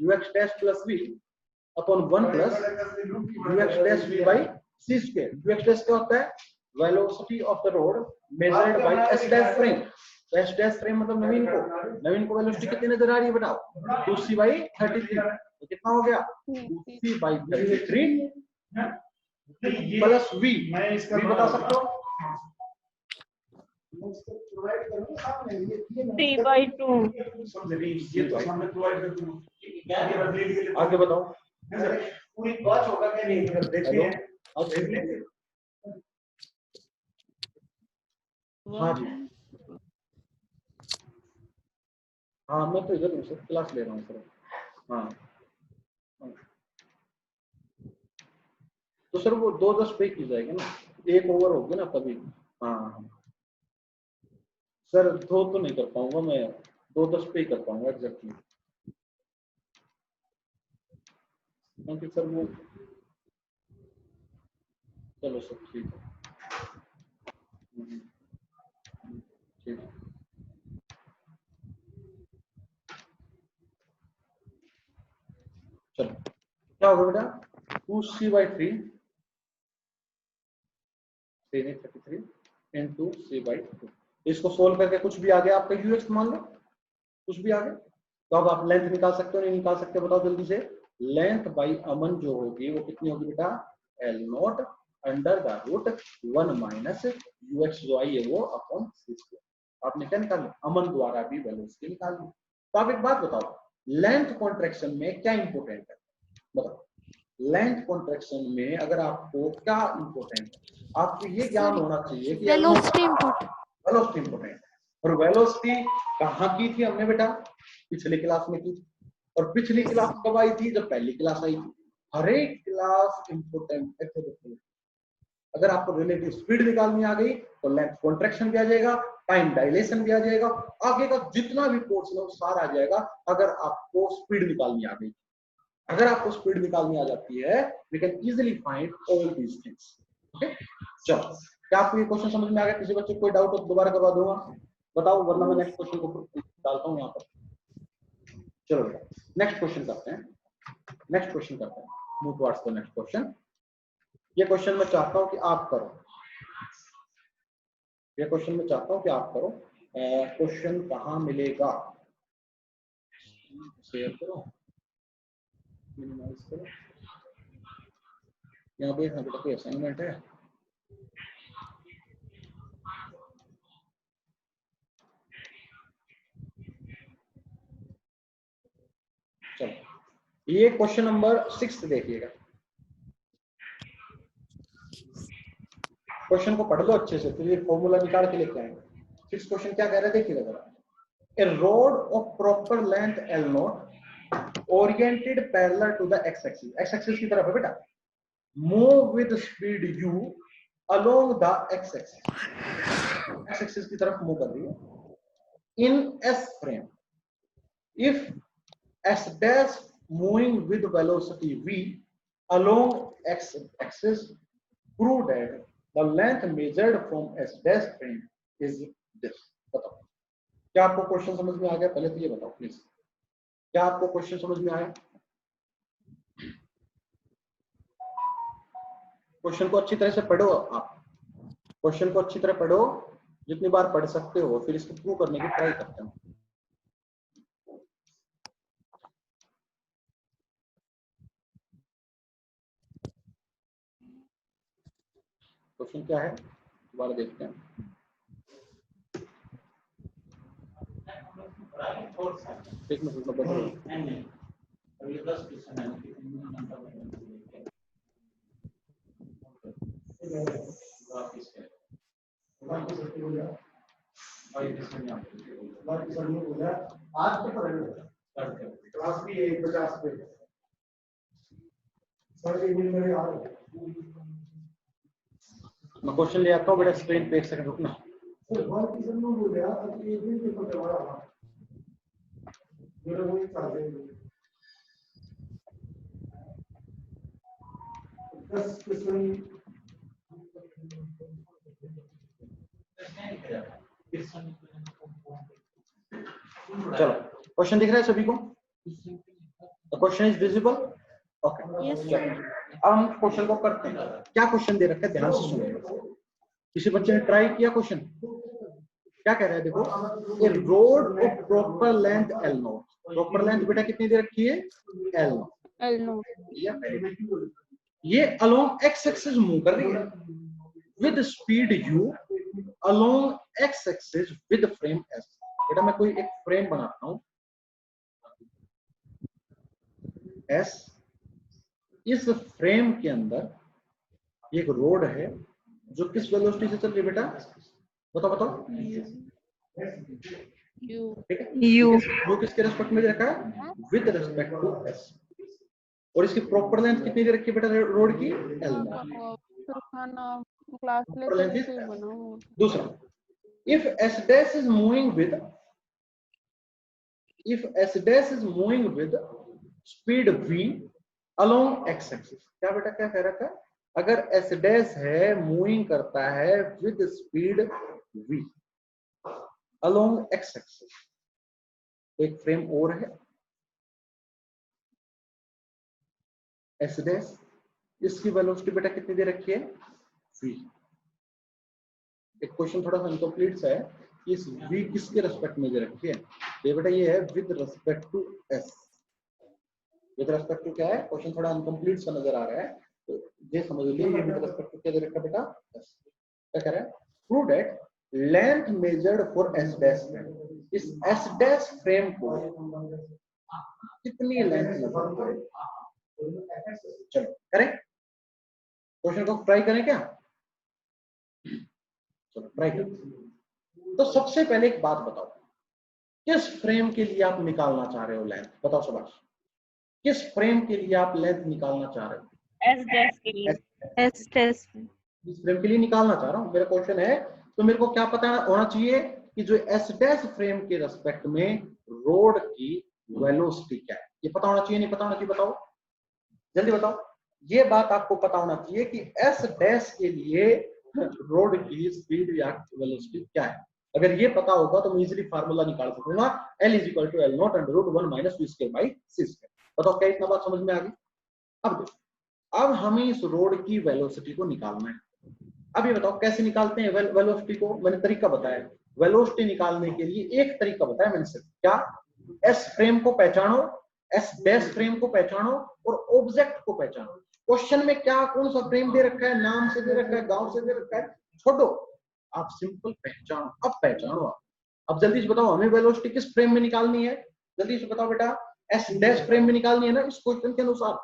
ux dash plus v upon 1 plus ux dash v by c square. ux dash क्या होता है? Velocity of the rod measured by s dash frame. तो s डैश फ्रेम मतलब नवीन को velocity कितनी नजर आ रही है बताओ? 2c/33। तो कितना हो गया? 2c/33 प्लस वी बता सकते हो? 3/2 आगे बताओ। पूरी बात होगा क्या नहीं देखते हैं। हाँ जी, हाँ मैं तो इधर सर क्लास ले रहा हूँ सर। हाँ तो सर वो 2 10 पे की जाएगी ना, 1 ओवर होगी ना तभी। हाँ सर 2 तो नहीं कर पाऊंगा मैं, 2 10 पे ही कर पाऊंगा एग्जैक्टली, क्योंकि सर वो चलो सर ठीक है। ठीक है चलो क्या होगा बेटा, 2c/3 33 इंटू c/2। इसको सोल्व करके कुछ भी आ गया आपका यूएक्स मान लो, कुछ भी आ गया तो अब आप लेंथ निकाल सकते हो नहीं निकाल सकते बताओ जल्दी से। लेंथ बाई अमन जो होगी वो कितनी होगी बेटा, L0 under the root 1 minus u x जो आई है वो अपॉन c²। आपने क्या निकाल लिया, अमन द्वारा भी वेलोसिटी निकाल ली। तो आप एक बात बताओ, लेंथ कॉन्ट्रैक्शन में क्या इंपोर्टेंट है बताओ। लेंथ कॉन्ट्रैक्शन में अगर आपको क्या इंपोर्टेंट है, आपको ये ज्ञान होना चाहिए कि वेलोसिटी इंपोर्टेंट, वेलोसिटी इंपोर्टेंट है। और वेलोसिटी कहाँ की थी हमने बेटा, पिछली क्लास में की। और पिछली क्लास कब आई थी, जब पहली क्लास आई थी। हर एक क्लास इंपोर्टेंट है। अगर आपको रिलेटिव स्पीड निकालनी आ गई तो लेंथ कॉन्ट्रैक्शन भी आ जाएगा, टाइम डायलेशन भी आ जाएगा, आगे का जितना भी पोर्शन है वो सारा आ जाएगा। अगर आपको स्पीड निकालनी आ गई, अगर आपको स्पीड निकालनी आ जाती है, we can easily find all these things. Okay चलो, क्या आपको ये क्वेश्चन समझ में आ गया? किसी बच्चे को कोई डाउट हो तो दोबारा करवा दूंगा, बताओ, वरना मैं नेक्स्ट क्वेश्चन को डालता हूँ यहाँ पर। चलो नेक्स्ट क्वेश्चन करते हैं, move towards the next question. ये क्वेश्चन मैं चाहता हूं कि आप करो, क्वेश्चन कहाँ मिलेगा, शेयर करो, मिनिमाइज करो। यहाँ पे बेटा कोई असाइनमेंट है, चलो ये क्वेश्चन नंबर 6 देखिएगा। क्वेश्चन को पढ़ लो अच्छे से, फिर ये फॉर्मूला निकाल के लेके आएंगे। 6 क्वेश्चन क्या कह रहे हैं देखिएगा जरा। A rod of proper length L0 oriented parallel to the x axis, x axis की तरफ है बेटा, move with speed u along the x axis की तरफ मूव कर रही है in s frame. If s dash moving with velocity v along x axis, prove that the length measured from s dash frame is this। बताओ क्या आपको question समझ में आ गया? पहले तो ये बताओ प्लीज, क्या आपको क्वेश्चन समझ में आया? क्वेश्चन को अच्छी तरह से पढ़ो, आप क्वेश्चन को अच्छी तरह पढ़ो, जितनी बार पढ़ सकते हो, फिर इसको प्रूव करने की ट्राई करते हैं। क्वेश्चन क्या है दोबारा देखते हैं। एक मिनट आज क्लास भी 1:50 पे मैं क्वेश्चन ले आता हूँ बेटा, स्क्रीन पे 1 सेकंड रुकना। चलो क्वेश्चन दिख रहा है सभी को? Question is visible? ओके अब हम क्वेश्चन को करते हैं। क्या क्वेश्चन दे रखा है, ध्यान से सुनिए। किसी बच्चे ने ट्राई किया क्वेश्चन? क्या कह रहा है देखो, a rod of proper length L0। Proper length बेटा कितनी दे रखी है? L0। ये अलोंग एक्स एक्सिस मूव कर रही है with speed u along X axis with frame s। बेटा मैं कोई एक फ्रेम बनाता हूं s, इस फ्रेम के अंदर एक रोड है जो किस वेलोसिटी से चल रही है बेटा, बताओ बताओ। ठीक है, u किसके रेस्पेक्ट में रखा है, विद रेस्पेक्ट टू s। और इसकी प्रॉपर लेंथ कितनी दे रखी है बेटा रोड की, l। क्लास लेंथ इज दूसरा, if s dash is moving with speed v along x axis। क्या बेटा क्या कह रखा है, अगर s dash है मूविंग करता है with speed v along x axis, एक फ्रेम और है s dash, इसकी वेलोसिटी बेटा कितनी दे रखी है, v। एक क्वेश्चन थोड़ा सा इनकम्प्लीट सा है कि इस v किसके रेस्पेक्ट में दे रखी है, ये बेटा ये है with respect to s। With respect to क्या है, क्वेश्चन थोड़ा इनकम्प्लीट सा नजर आ रहा है, तो ये समझ लीजिए ये विद रेस्पेक्ट टू क्या दे रखा है बेटा, s। क्या कह रहा है, prove that length measured for s dash frame, इस s डैश फ्रेम को कितनी लेंथ लगती है। चलो करें, क्वेश्चन को ट्राई करें क्या, चलो ट्राई करते। तो सबसे पहले एक बात बताओ, किस फ्रेम के लिए आप निकालना चाह रहे हो लेंथ, बताओ शाबाश, किस फ्रेम के लिए आप लेंथ निकालना चाह रहे हो, एस डैश के लिए, एस डैश इस फ्रेम के लिए निकालना चाह रहा हूं, मेरा क्वेश्चन है। तो मेरे को क्या पता होना चाहिए कि जो एस डैश फ्रेम के रेस्पेक्ट में रोड की वेलोसिटी क्या है, ये पता होना चाहिए, नहीं पता होना चाहिए, बताओ जल्दी बताओ। ये बात आपको पता होना चाहिए कि एस डैश के लिए रोड की स्पीड या वेलोसिटी क्या है। अगर ये पता होगा तो मैं इजीली फार्मूला निकाल सकूंगा, L = L0 √1 - v²/c²। बताओ क्या इतना बात समझ में आ गई। अब देखो, अब हमें इस रोड की वेलोसिटी को निकालना है। अब ये बताओ कैसे निकालते हैं वेलोसिटी को, मैंने तरीका बताया। वेलोसिटी निकालने के लिए एक तरीका बताया मैंने सिर्फ, क्या, एस फ्रेम को पहचानो, एस डैश फ्रेम को पहचानो और ऑब्जेक्ट को पहचानो। क्वेश्चन में क्या कौन सा फ्रेम दे रखा है, नाम से दे रखा है, गांव से दे रखा है, छोड़ो, आप सिंपल पहचानो। अब पहचानो आप, अब जल्दी से बताओ हमें वेलोसिटी किस फ्रेम में निकालनी है, जल्दी से बताओ बेटा। एस डैश फ्रेम में निकालनी है ना, इस क्वेश्चन के अनुसार,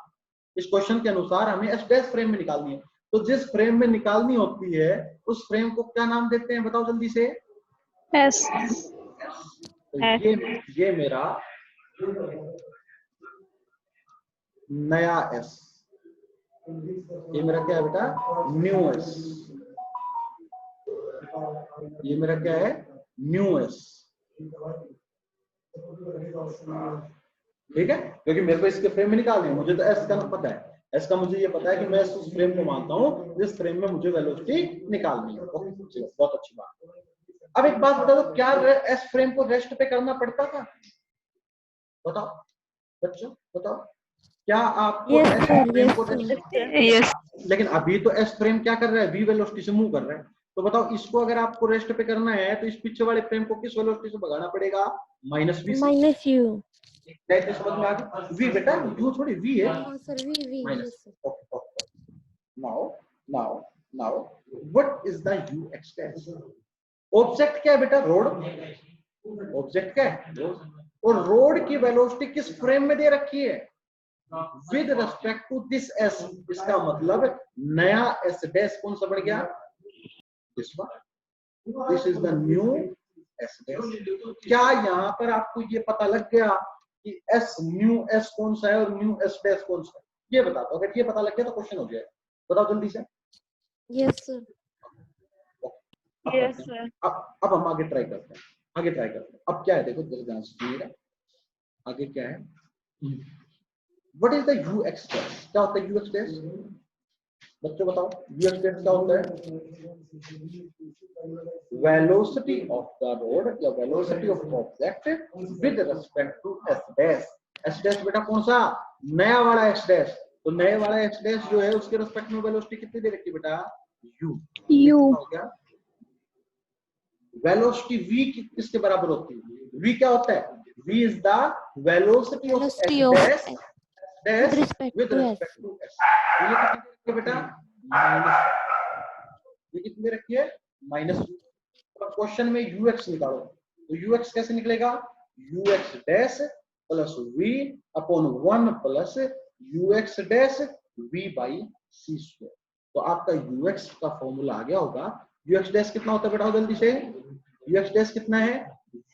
इस क्वेश्चन के अनुसार हमें एस डैश फ्रेम में निकालनी है। तो जिस फ्रेम में निकालनी होती है उस फ्रेम को क्या नाम देते हैं, बताओ जल्दी से, एस। तो ये मेरा नया एस, ये मेरा क्या है बेटा, न्यू एस, ये मेरा क्या है, न्यू एस। ठीक है, क्योंकि मेरे को इसके फ्रेम में निकालनी है, मुझे तो एस का पता है, एस का मुझे ये पता है कि मैं उस फ्रेम को मानता हूं जिस फ्रेम में मुझे वेलोसिटी निकालनी है। ओके, बहुत अच्छी बात। अब एक बात बता दो, क्या एस फ्रेम को रेस्ट पे करना पड़ता था, बताओ बच्चों बताओ, क्या आपको एस फ्रेम को रेस्ट, लेकिन अभी तो एस फ्रेम क्या कर रहा है, वी वेलोसिटी से मूव कर रहा है। तो बताओ इसको अगर आपको रेस्ट पे करना है तो इस पीछे वाले फ्रेम को किस वेलोसिटी से भगाना पड़ेगा, -v। कैसे समझ में आ गई, वी बेटा, यू थोड़ी वी है, sir v minus. Now what is the u x dash, object क्या है बेटा, रोड, ऑब्जेक्ट क्या है रोड, और रोड की वेलोसिटी किस फ्रेम में दे रखी है, with respect to this S. इसका मतलब नया एस डैश कौन सा बढ़ गया, this one, this is the new S dash. क्या यहाँ पर आपको ये पता लग गया कि एस न्यू एस कौन सा है और न्यू एस डैश कौन सा है, ये बता दो। अगर ये पता लग गया तो क्वेश्चन हो गया, बताओ जल्दी से। Yes sir, yes sir. अब हम आगे ट्राई करते हैं, आगे ट्राई करते हैं। अब क्या है देखो जरा ध्यान से सुनिएगा, आगे क्या है, what is the u x dash, क्या होता है यू एक्स डैश, बच्चों बताओ यू एक्स डैश क्या होता है, वेलोसिटी ऑफ द रोड या velocity of object with respect to S dash. S dash बेटा कौन सा, नया वाला एस डैश, तो नए वाला एस डैश जो है उसके रिस्पेक्ट में वेलोसिटी कितनी दे रखी बेटा, यू हो गया। वेलोसिटी v किसके बराबर होती है, v क्या होता है, v is the velocity of S dash dash respect विद to s. Respect to S. ये कितनी रखिए बेटा माइनस, ये कितनी रखिए माइनस। क्वेश्चन में ux निकालो तो ux कैसे निकलेगा ux dash plus v upon 1 plus ux dash v by C square. तो आपका ux का फॉर्मूला आ गया होगा। ux डैश कितना होता है बेटा जल्दी से, ux डैश कितना है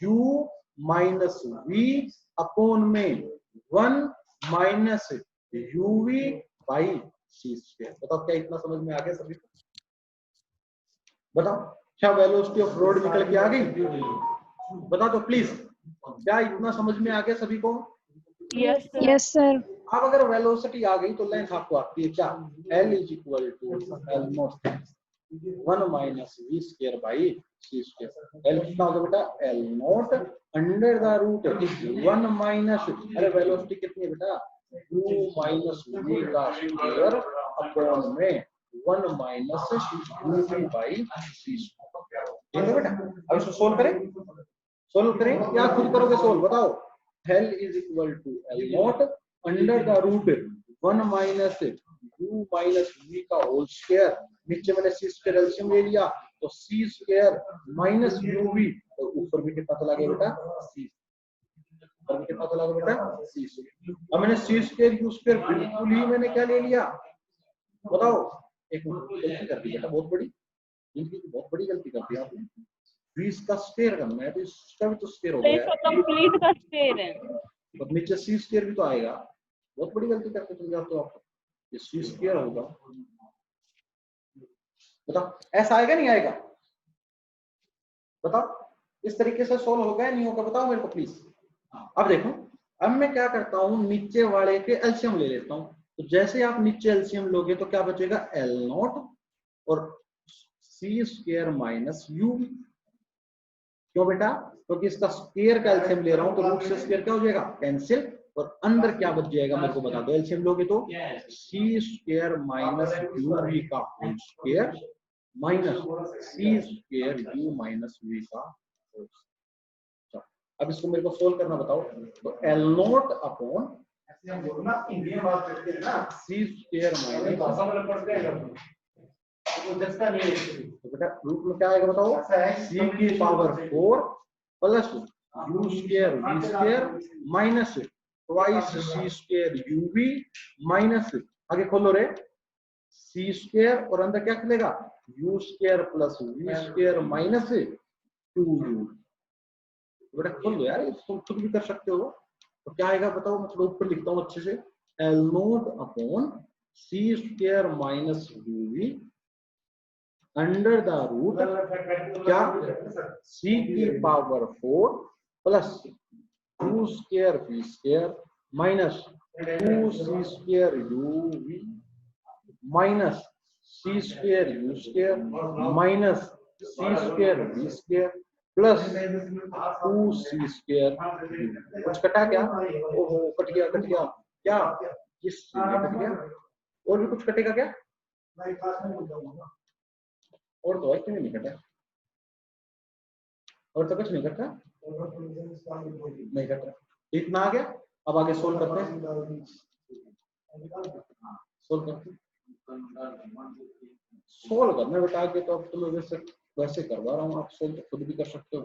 u माइनस v अपॉन में 1 minus uv by C square. बताओ क्या इतना समझ में आ गया सभी को? बताओ क्या वेलोसिटी ऑफ रोड निकल के आ गई? बता दो प्लीज, क्या इतना समझ में आ गया सभी को? Yes sir. अब अगर वेलोसिटी आ गई तो लेंथ आपको आती है क्या L is equal to L naught 1 minus v square by c square. L कितना होगा बेटा L naught under the root 1 minus, अरे वेलोसिटी कितनी है बेटा 2 माइनस v का स्क्वायर अपॉन में 1 minus uv by c square. ठीक है बेटा, अब इसको सोल्व करें क्या खुद करोगे सोल्व? बताओ L is equal to L naught under the root 1 minus u minus v का होल स्क्वायर, नीचे मैंने c स्क्वायर एलसीएम ले लिया तो c स्क्वायर माइनस uv, और ऊपर भी कितना चला गया बेटा c, ऊपर भी कितना चला गया बेटा c स्क्वायर। अब मैंने c स्क्वायर u स्क्वायर बिल्कुल ही मैंने क्या ले लिया बताओ? एक गलती कर दी बेटा, बहुत बड़ी, जिंदगी की बहुत बड़ी गलती कर दी आपने। 20 का स्क्वायर करना है तो इसका भी तो स्क्वायर हो गया है, कंप्लीट का स्क्वायर है और नीचे सी स्क्वायर भी तो आएगा। बहुत बड़ी गलती करके चल जाते हो आप। ये सी स्क्वायर होगा, बताओ ऐसा आएगा नहीं आएगा? बताओ इस तरीके से सोल्व होगा या नहीं होगा? बताओ मेरे को प्लीज। अब देखो, अब मैं क्या करता हूँ नीचे वाले के एलसीएम ले लेता हूँ। तो जैसे आप नीचे एलसीएम लोगे तो क्या बचेगा L नॉट और सी स्क्वायर माइनस u। क्यों बेटा? क्योंकि इसका स्क्वायर का एलसीएम ले रहा हूं तो रूट से स्क्वायर क्या हो जाएगा कैंसिल, और अंदर क्या बच जाएगा मेरे को बता दो। एलसीएम लोगे तो सी स्क्वायर माइनस uv का होल स्क्वायर माइनस सी स्क्वायर u माइनस v का होल स्क्वायर। अब इसको मेरे को सोल्व करना बताओ। तो L नॉट अपॉन सी स्क्वायर माइनस, तो बेटा रूट में क्या आएगा बताओ? c की power 4 plus u square v square minus twice c square uv minus, आगे खोलो रे c स्क्वायर और अंदर क्या खुलेगा u square plus v square minus 2u। बेटा खोल दो यार, तुम खुद भी कर सकते हो। तो क्या आएगा बताओ? मैं थोड़ा ऊपर लिखता हूँ अच्छे से। L naught upon c square minus uv under the root क्या c की power 4 plus 2 square v square minus 2c square uv minus c square u square minus c square v square plus 2c square. कुछ कटा क्या? ओहो cut गया क्या? किस cut गया? और भी कुछ कटेगा क्या? और तो क्यों नहीं कटा? और तो कुछ नहीं कटा, नहीं कटा। इतना आ गया। अब आगे सोल्व करते हैं, सोल्व करना बेटा आगे। तो अब तुम्हें वैसे करवा रहा हूँ, आप सोल्व तो खुद भी कर सकते हो।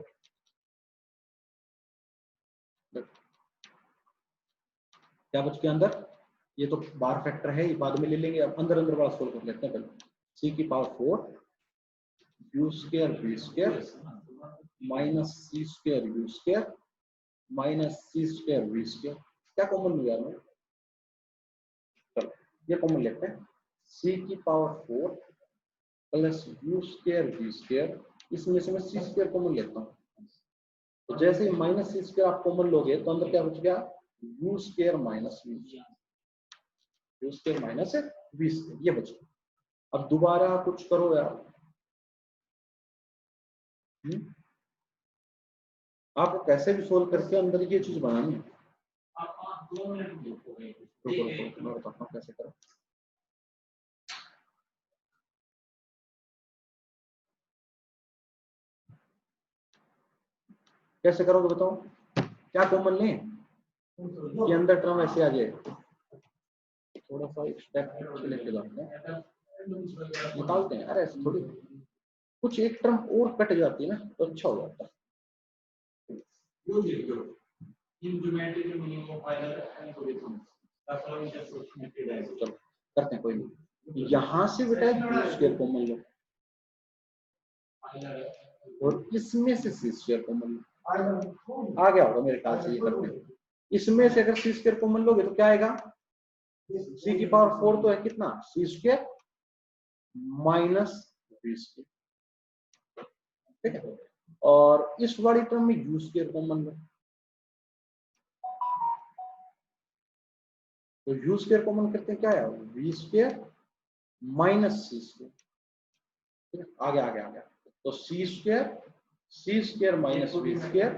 क्या बच गया अंदर? ये तो बार फैक्टर है, ये बाद में ले लेंगे। अब अंदर वाला सोल्व कर लेते हैं पहले। c की power 4 u square v square minus c square u square minus c square v square. क्या कॉमन लिया मैं? चलो ये कॉमन लेते हैं। c की power 4 plus u square v square, इसमें से मैं c स्क्वायर कॉमन लेता हूँ। तो जैसे ही माइनस c स्क्वायर आप कॉमन लोगे तो अंदर क्या बच गया u square minus v square, u square minus v square, ये बच गया। अब दोबारा कुछ करो यार। आपको कैसे भी सोल्व करके अंदर ये चीज बनानी है। मैं बताता हूँ कैसे करो। कैसे करोगे बताओ? क्या कॉमन लें कि अंदर टर्म ऐसे आ जाए? थोड़ा सा एक स्टेप पीछे लेके जाते हैं, निकालते हैं। अरे थोड़ी कुछ एक टर्म और कट जाती है ना तो अच्छा हो जाता है। चलो करते हैं, कोई नहीं। यहाँ से बेटा बी स्क्वायर कॉमन लो और इसमें से सी स्क्वायर कॉमन लो। आ गया होगा मेरे ख्याल से ये करते हैं। इसमें से अगर सी स्क्वायर कॉमन लोगे तो क्या आएगा, सी की पावर 4 तो है कितना, सी स्क्वायर माइनस बी स्क्वायर, ठीक है। और इस वाली टर्म में यू स्क्वायर कॉमन लो, तो यू स्क्वायर कॉमन करते हैं क्या है, वी स्क्वायर माइनस सी स्क्वायर, आ गया। तो सी स्क्वायर माइनस वी स्क्वायर,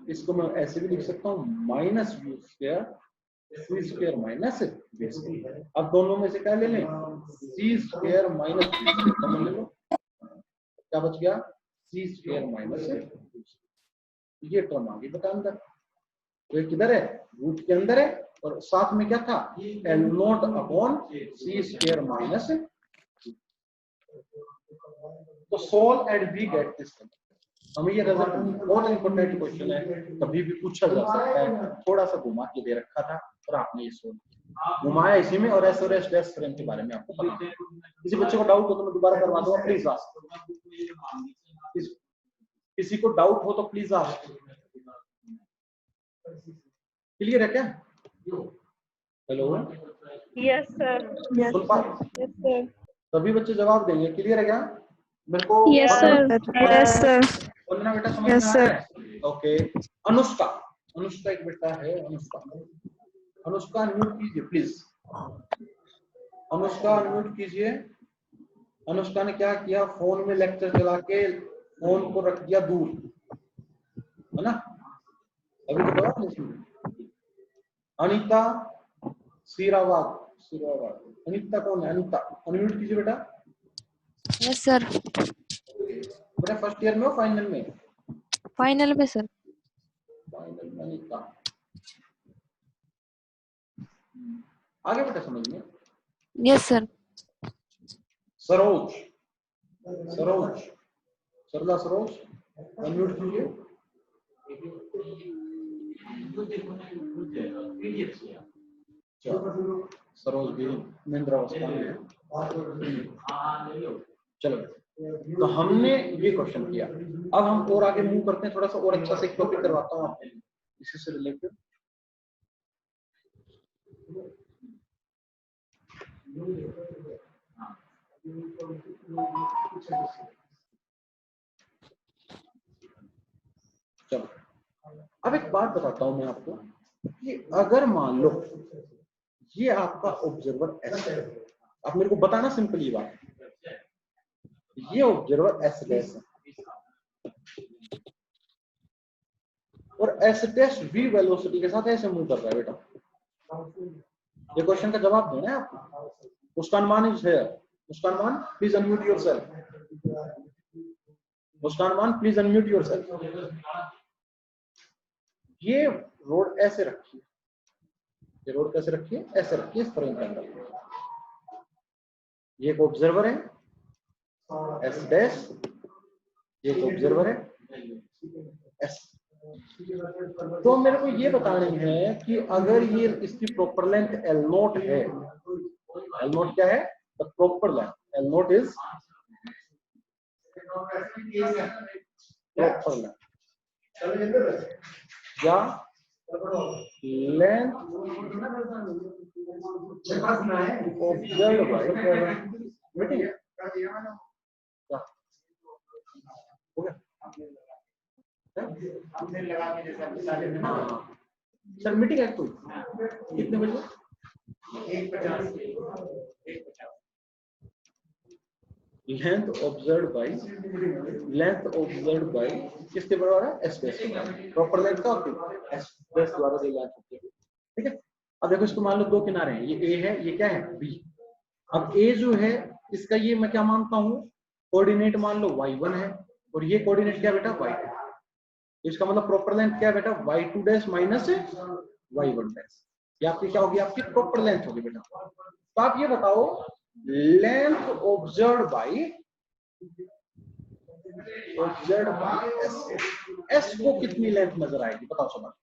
इसको मैं ऐसे भी लिख सकता हूँ minus U square C square minus we square. अब दोनों में से क्या ले लें, C square minus we square common ले लो, क्या बच गया, सी स्क्वायर माइनस, ये टर्म आ गई बेटा अंदर। तो ये किधर है, रूट के अंदर है, और साथ में क्या था, L not upon C square minus. तो solve and we get this. हमें ये रिजल्ट बहुत इंपॉर्टेंट क्वेश्चन है, कभी भी पूछा जा सकता है। थोड़ा सा घुमा के दे रखा था और आपने ये सोल्व घुमाया इसी में, और एस और एस डैश फ्रेम के बारे में आपको पता है। किसी बच्चे को डाउट हो तो मैं दोबारा करवा दूंगा, प्लीज आस्क। किसी को डाउट हो तो प्लीज आस्क। क्लियर है क्या? Hello, yes sir. सुन पा, यस सर। सभी बच्चे जवाब देंगे, क्लियर है क्या? मेरे को यस सर। Yes sir. बोलना बेटा, समझ में आ रहा है? ओके। अनुष्का एक बेटा है, अनुष्का अनम्यूट कीजिए प्लीज। अनुष्का अनम्यूट कीजिए। अनुष्का ने क्या किया, फोन में लेक्चर चला के फोन को रख दिया दूर, है ना? अभी तो जवाब नहीं सुन। अनीता सीरावाग, अनीता कौन है? अनीता अनम्यूट कीजिए बेटा। Yes sir. बेटा फर्स्ट ईयर में हो फाइनल में? फाइनल में सर। फाइनल में अनीता। आगे बेटा समझ में। Yes sir. Saroj Sarla Saroj unmute कीजिए। सरोज भी निंद्रावस्था में है। चलो, तो हमने ये क्वेश्चन किया। अब हम और आगे मूव करते हैं, थोड़ा सा और अच्छा से एक टॉपिक करवाता हूँ आपको इसी से रिलेटेड। चलो, अब एक बात बताता हूं मैं आपको कि अगर मान लो ये आपका ऑब्जर्वर एस है, आप मेरे को बताना सिंपल ये बात, ये ऑब्जर्वर एस डैश है और एस डैश वी वेलोसिटी के साथ ऐसे मूव कर रहा है बेटा। ये क्वेश्चन का जवाब देना है आपको। मुस्कान मान is here. Muskan Maan please unmute yourself. Muskan Maan please unmute yourself. ये रोड ऐसे रखिए, ये रोड कैसे रखिए, ऐसे रखिए इस फ्रेम के अंदर। ये एक ऑब्जर्वर है एस डैश, ये एक ऑब्जर्वर है एस। तो मेरे को ये बतानी है कि अगर ये इसकी प्रॉपर लेंथ एल नोट है, एल नोट क्या है, the proper length, L note is proper length या लेंथ ऑब्जर्व्ड बाय मीटिंग क्या हो गया सर? मीटिंग है कोई कितने बजे? 1:50। लेंथ ऑब्जर्व्ड बाय किसके बराबर है, एस डैश। प्रॉपर लेंथ का एस डैश द्वारा दी जाती है, ठीक है। अब देखो इसको मान लो दो किनारे हैं, ये ए है, ये क्या है, बी। अब ए जो है इसका ये मैं क्या मानता हूँ, कोऑर्डिनेट मान लो y1 है और ये कोऑर्डिनेट क्या बेटा, y2। इसका मतलब प्रॉपर लेंथ क्या है बेटा, y2 dash minus y1 dash. ये आपकी क्या होगी, आपकी प्रॉपर लेंथ होगी बेटा। तो आप ये बताओ लेंथ ऑब्जर्व्ड बाय एस को कितनी लेंथ नजर आएगी, बताओ सब।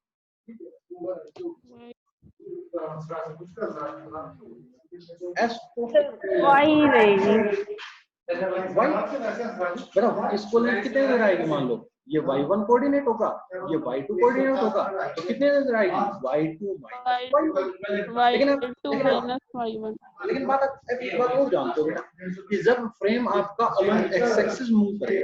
एस को वाई रहेगी। बेटा इसको लेंथ कितने नजर आएगी, मान लो ये y1 कोऑर्डिनेट होगा, ये y2 कोऑर्डिनेट होगा, तो कितने नजर आएगी, y2 लेकिन बात एक बात और जानते हो बेटा कि जब फ्रेम आपका अलोंग एक्स एक्सिस मूव करे,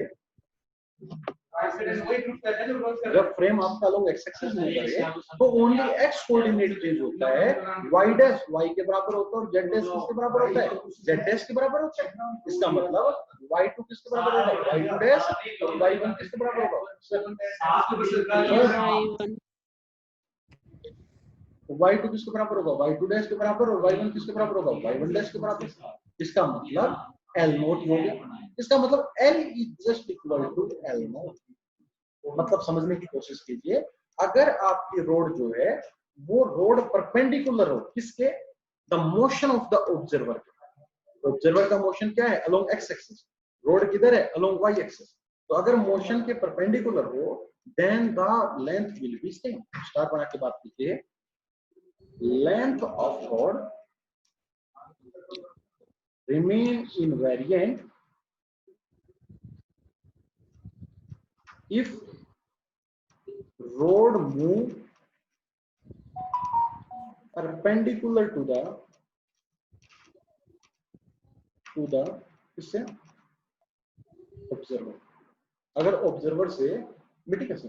जब फ्रेम आपका अलोंग एक्स एक्सिस मूव करे तो ओनली एक्स कोऑर्डिनेट चेंज होता है, y डैश y के बराबर होता है और z डैश किसके बराबर होता है, z डैश के बराबर होता है। इसका मतलब y2 किसके बराबर होगा, y2 डैश, और y1 किसके बराबर होगा, y2 किसके बराबर होगा, y2 डैश के बराबर, और y1 किसके बराबर होगा, y1 डैश के बराबर। इसका मतलब L नोट हो गया। इसका मतलब L is just equal to L naught. मतलब समझने की कोशिश कीजिए, अगर आपकी रोड जो है वो रोड परपेंडिकुलर हो किसके, the motion of the observer. Observer का मोशन क्या है, अलोंग एक्स एक्सिस, रोड किधर है, अलोंग वाई एक्सिस। तो अगर मोशन के परपेंडिकुलर हो then the length will be same. Star बना के बात कीजिए, length of rod remain invariant if road move perpendicular to the किससे, ऑब्जर्वर। अगर ऑब्जर्वर से मिट्टी कैसे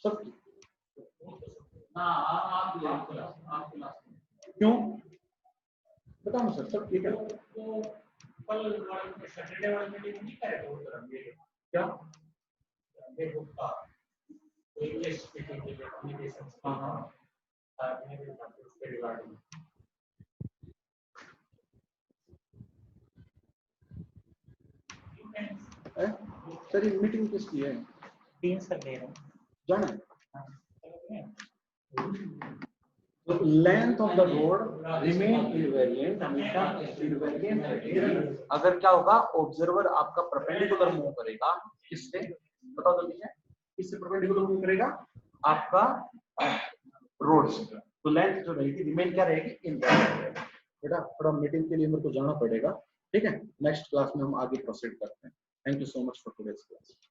सब क्यों बताओ सर, सब ठीक है। क्या सर ये मीटिंग किसकी है, 3 सर ले रहा हूँ जाना है। So length of the road remain invariant, हमेशा invariant रहेगी अगर क्या होगा, ऑब्जर्वर आपका परपेंडिकुलर मूव करेगा किससे, बताओ जल्दी से, किससे परपेंडिकुलर मूव करेगा, आपका रोड से। तो लेंथ जो रहेगी रिमेन क्या रहेगी, इनवेरिएंट। बेटा थोड़ा मीटिंग के लिए मेरे को जाना पड़ेगा, ठीक है। नेक्स्ट क्लास में हम आगे प्रोसीड करते हैं। Thank you so much for today's class.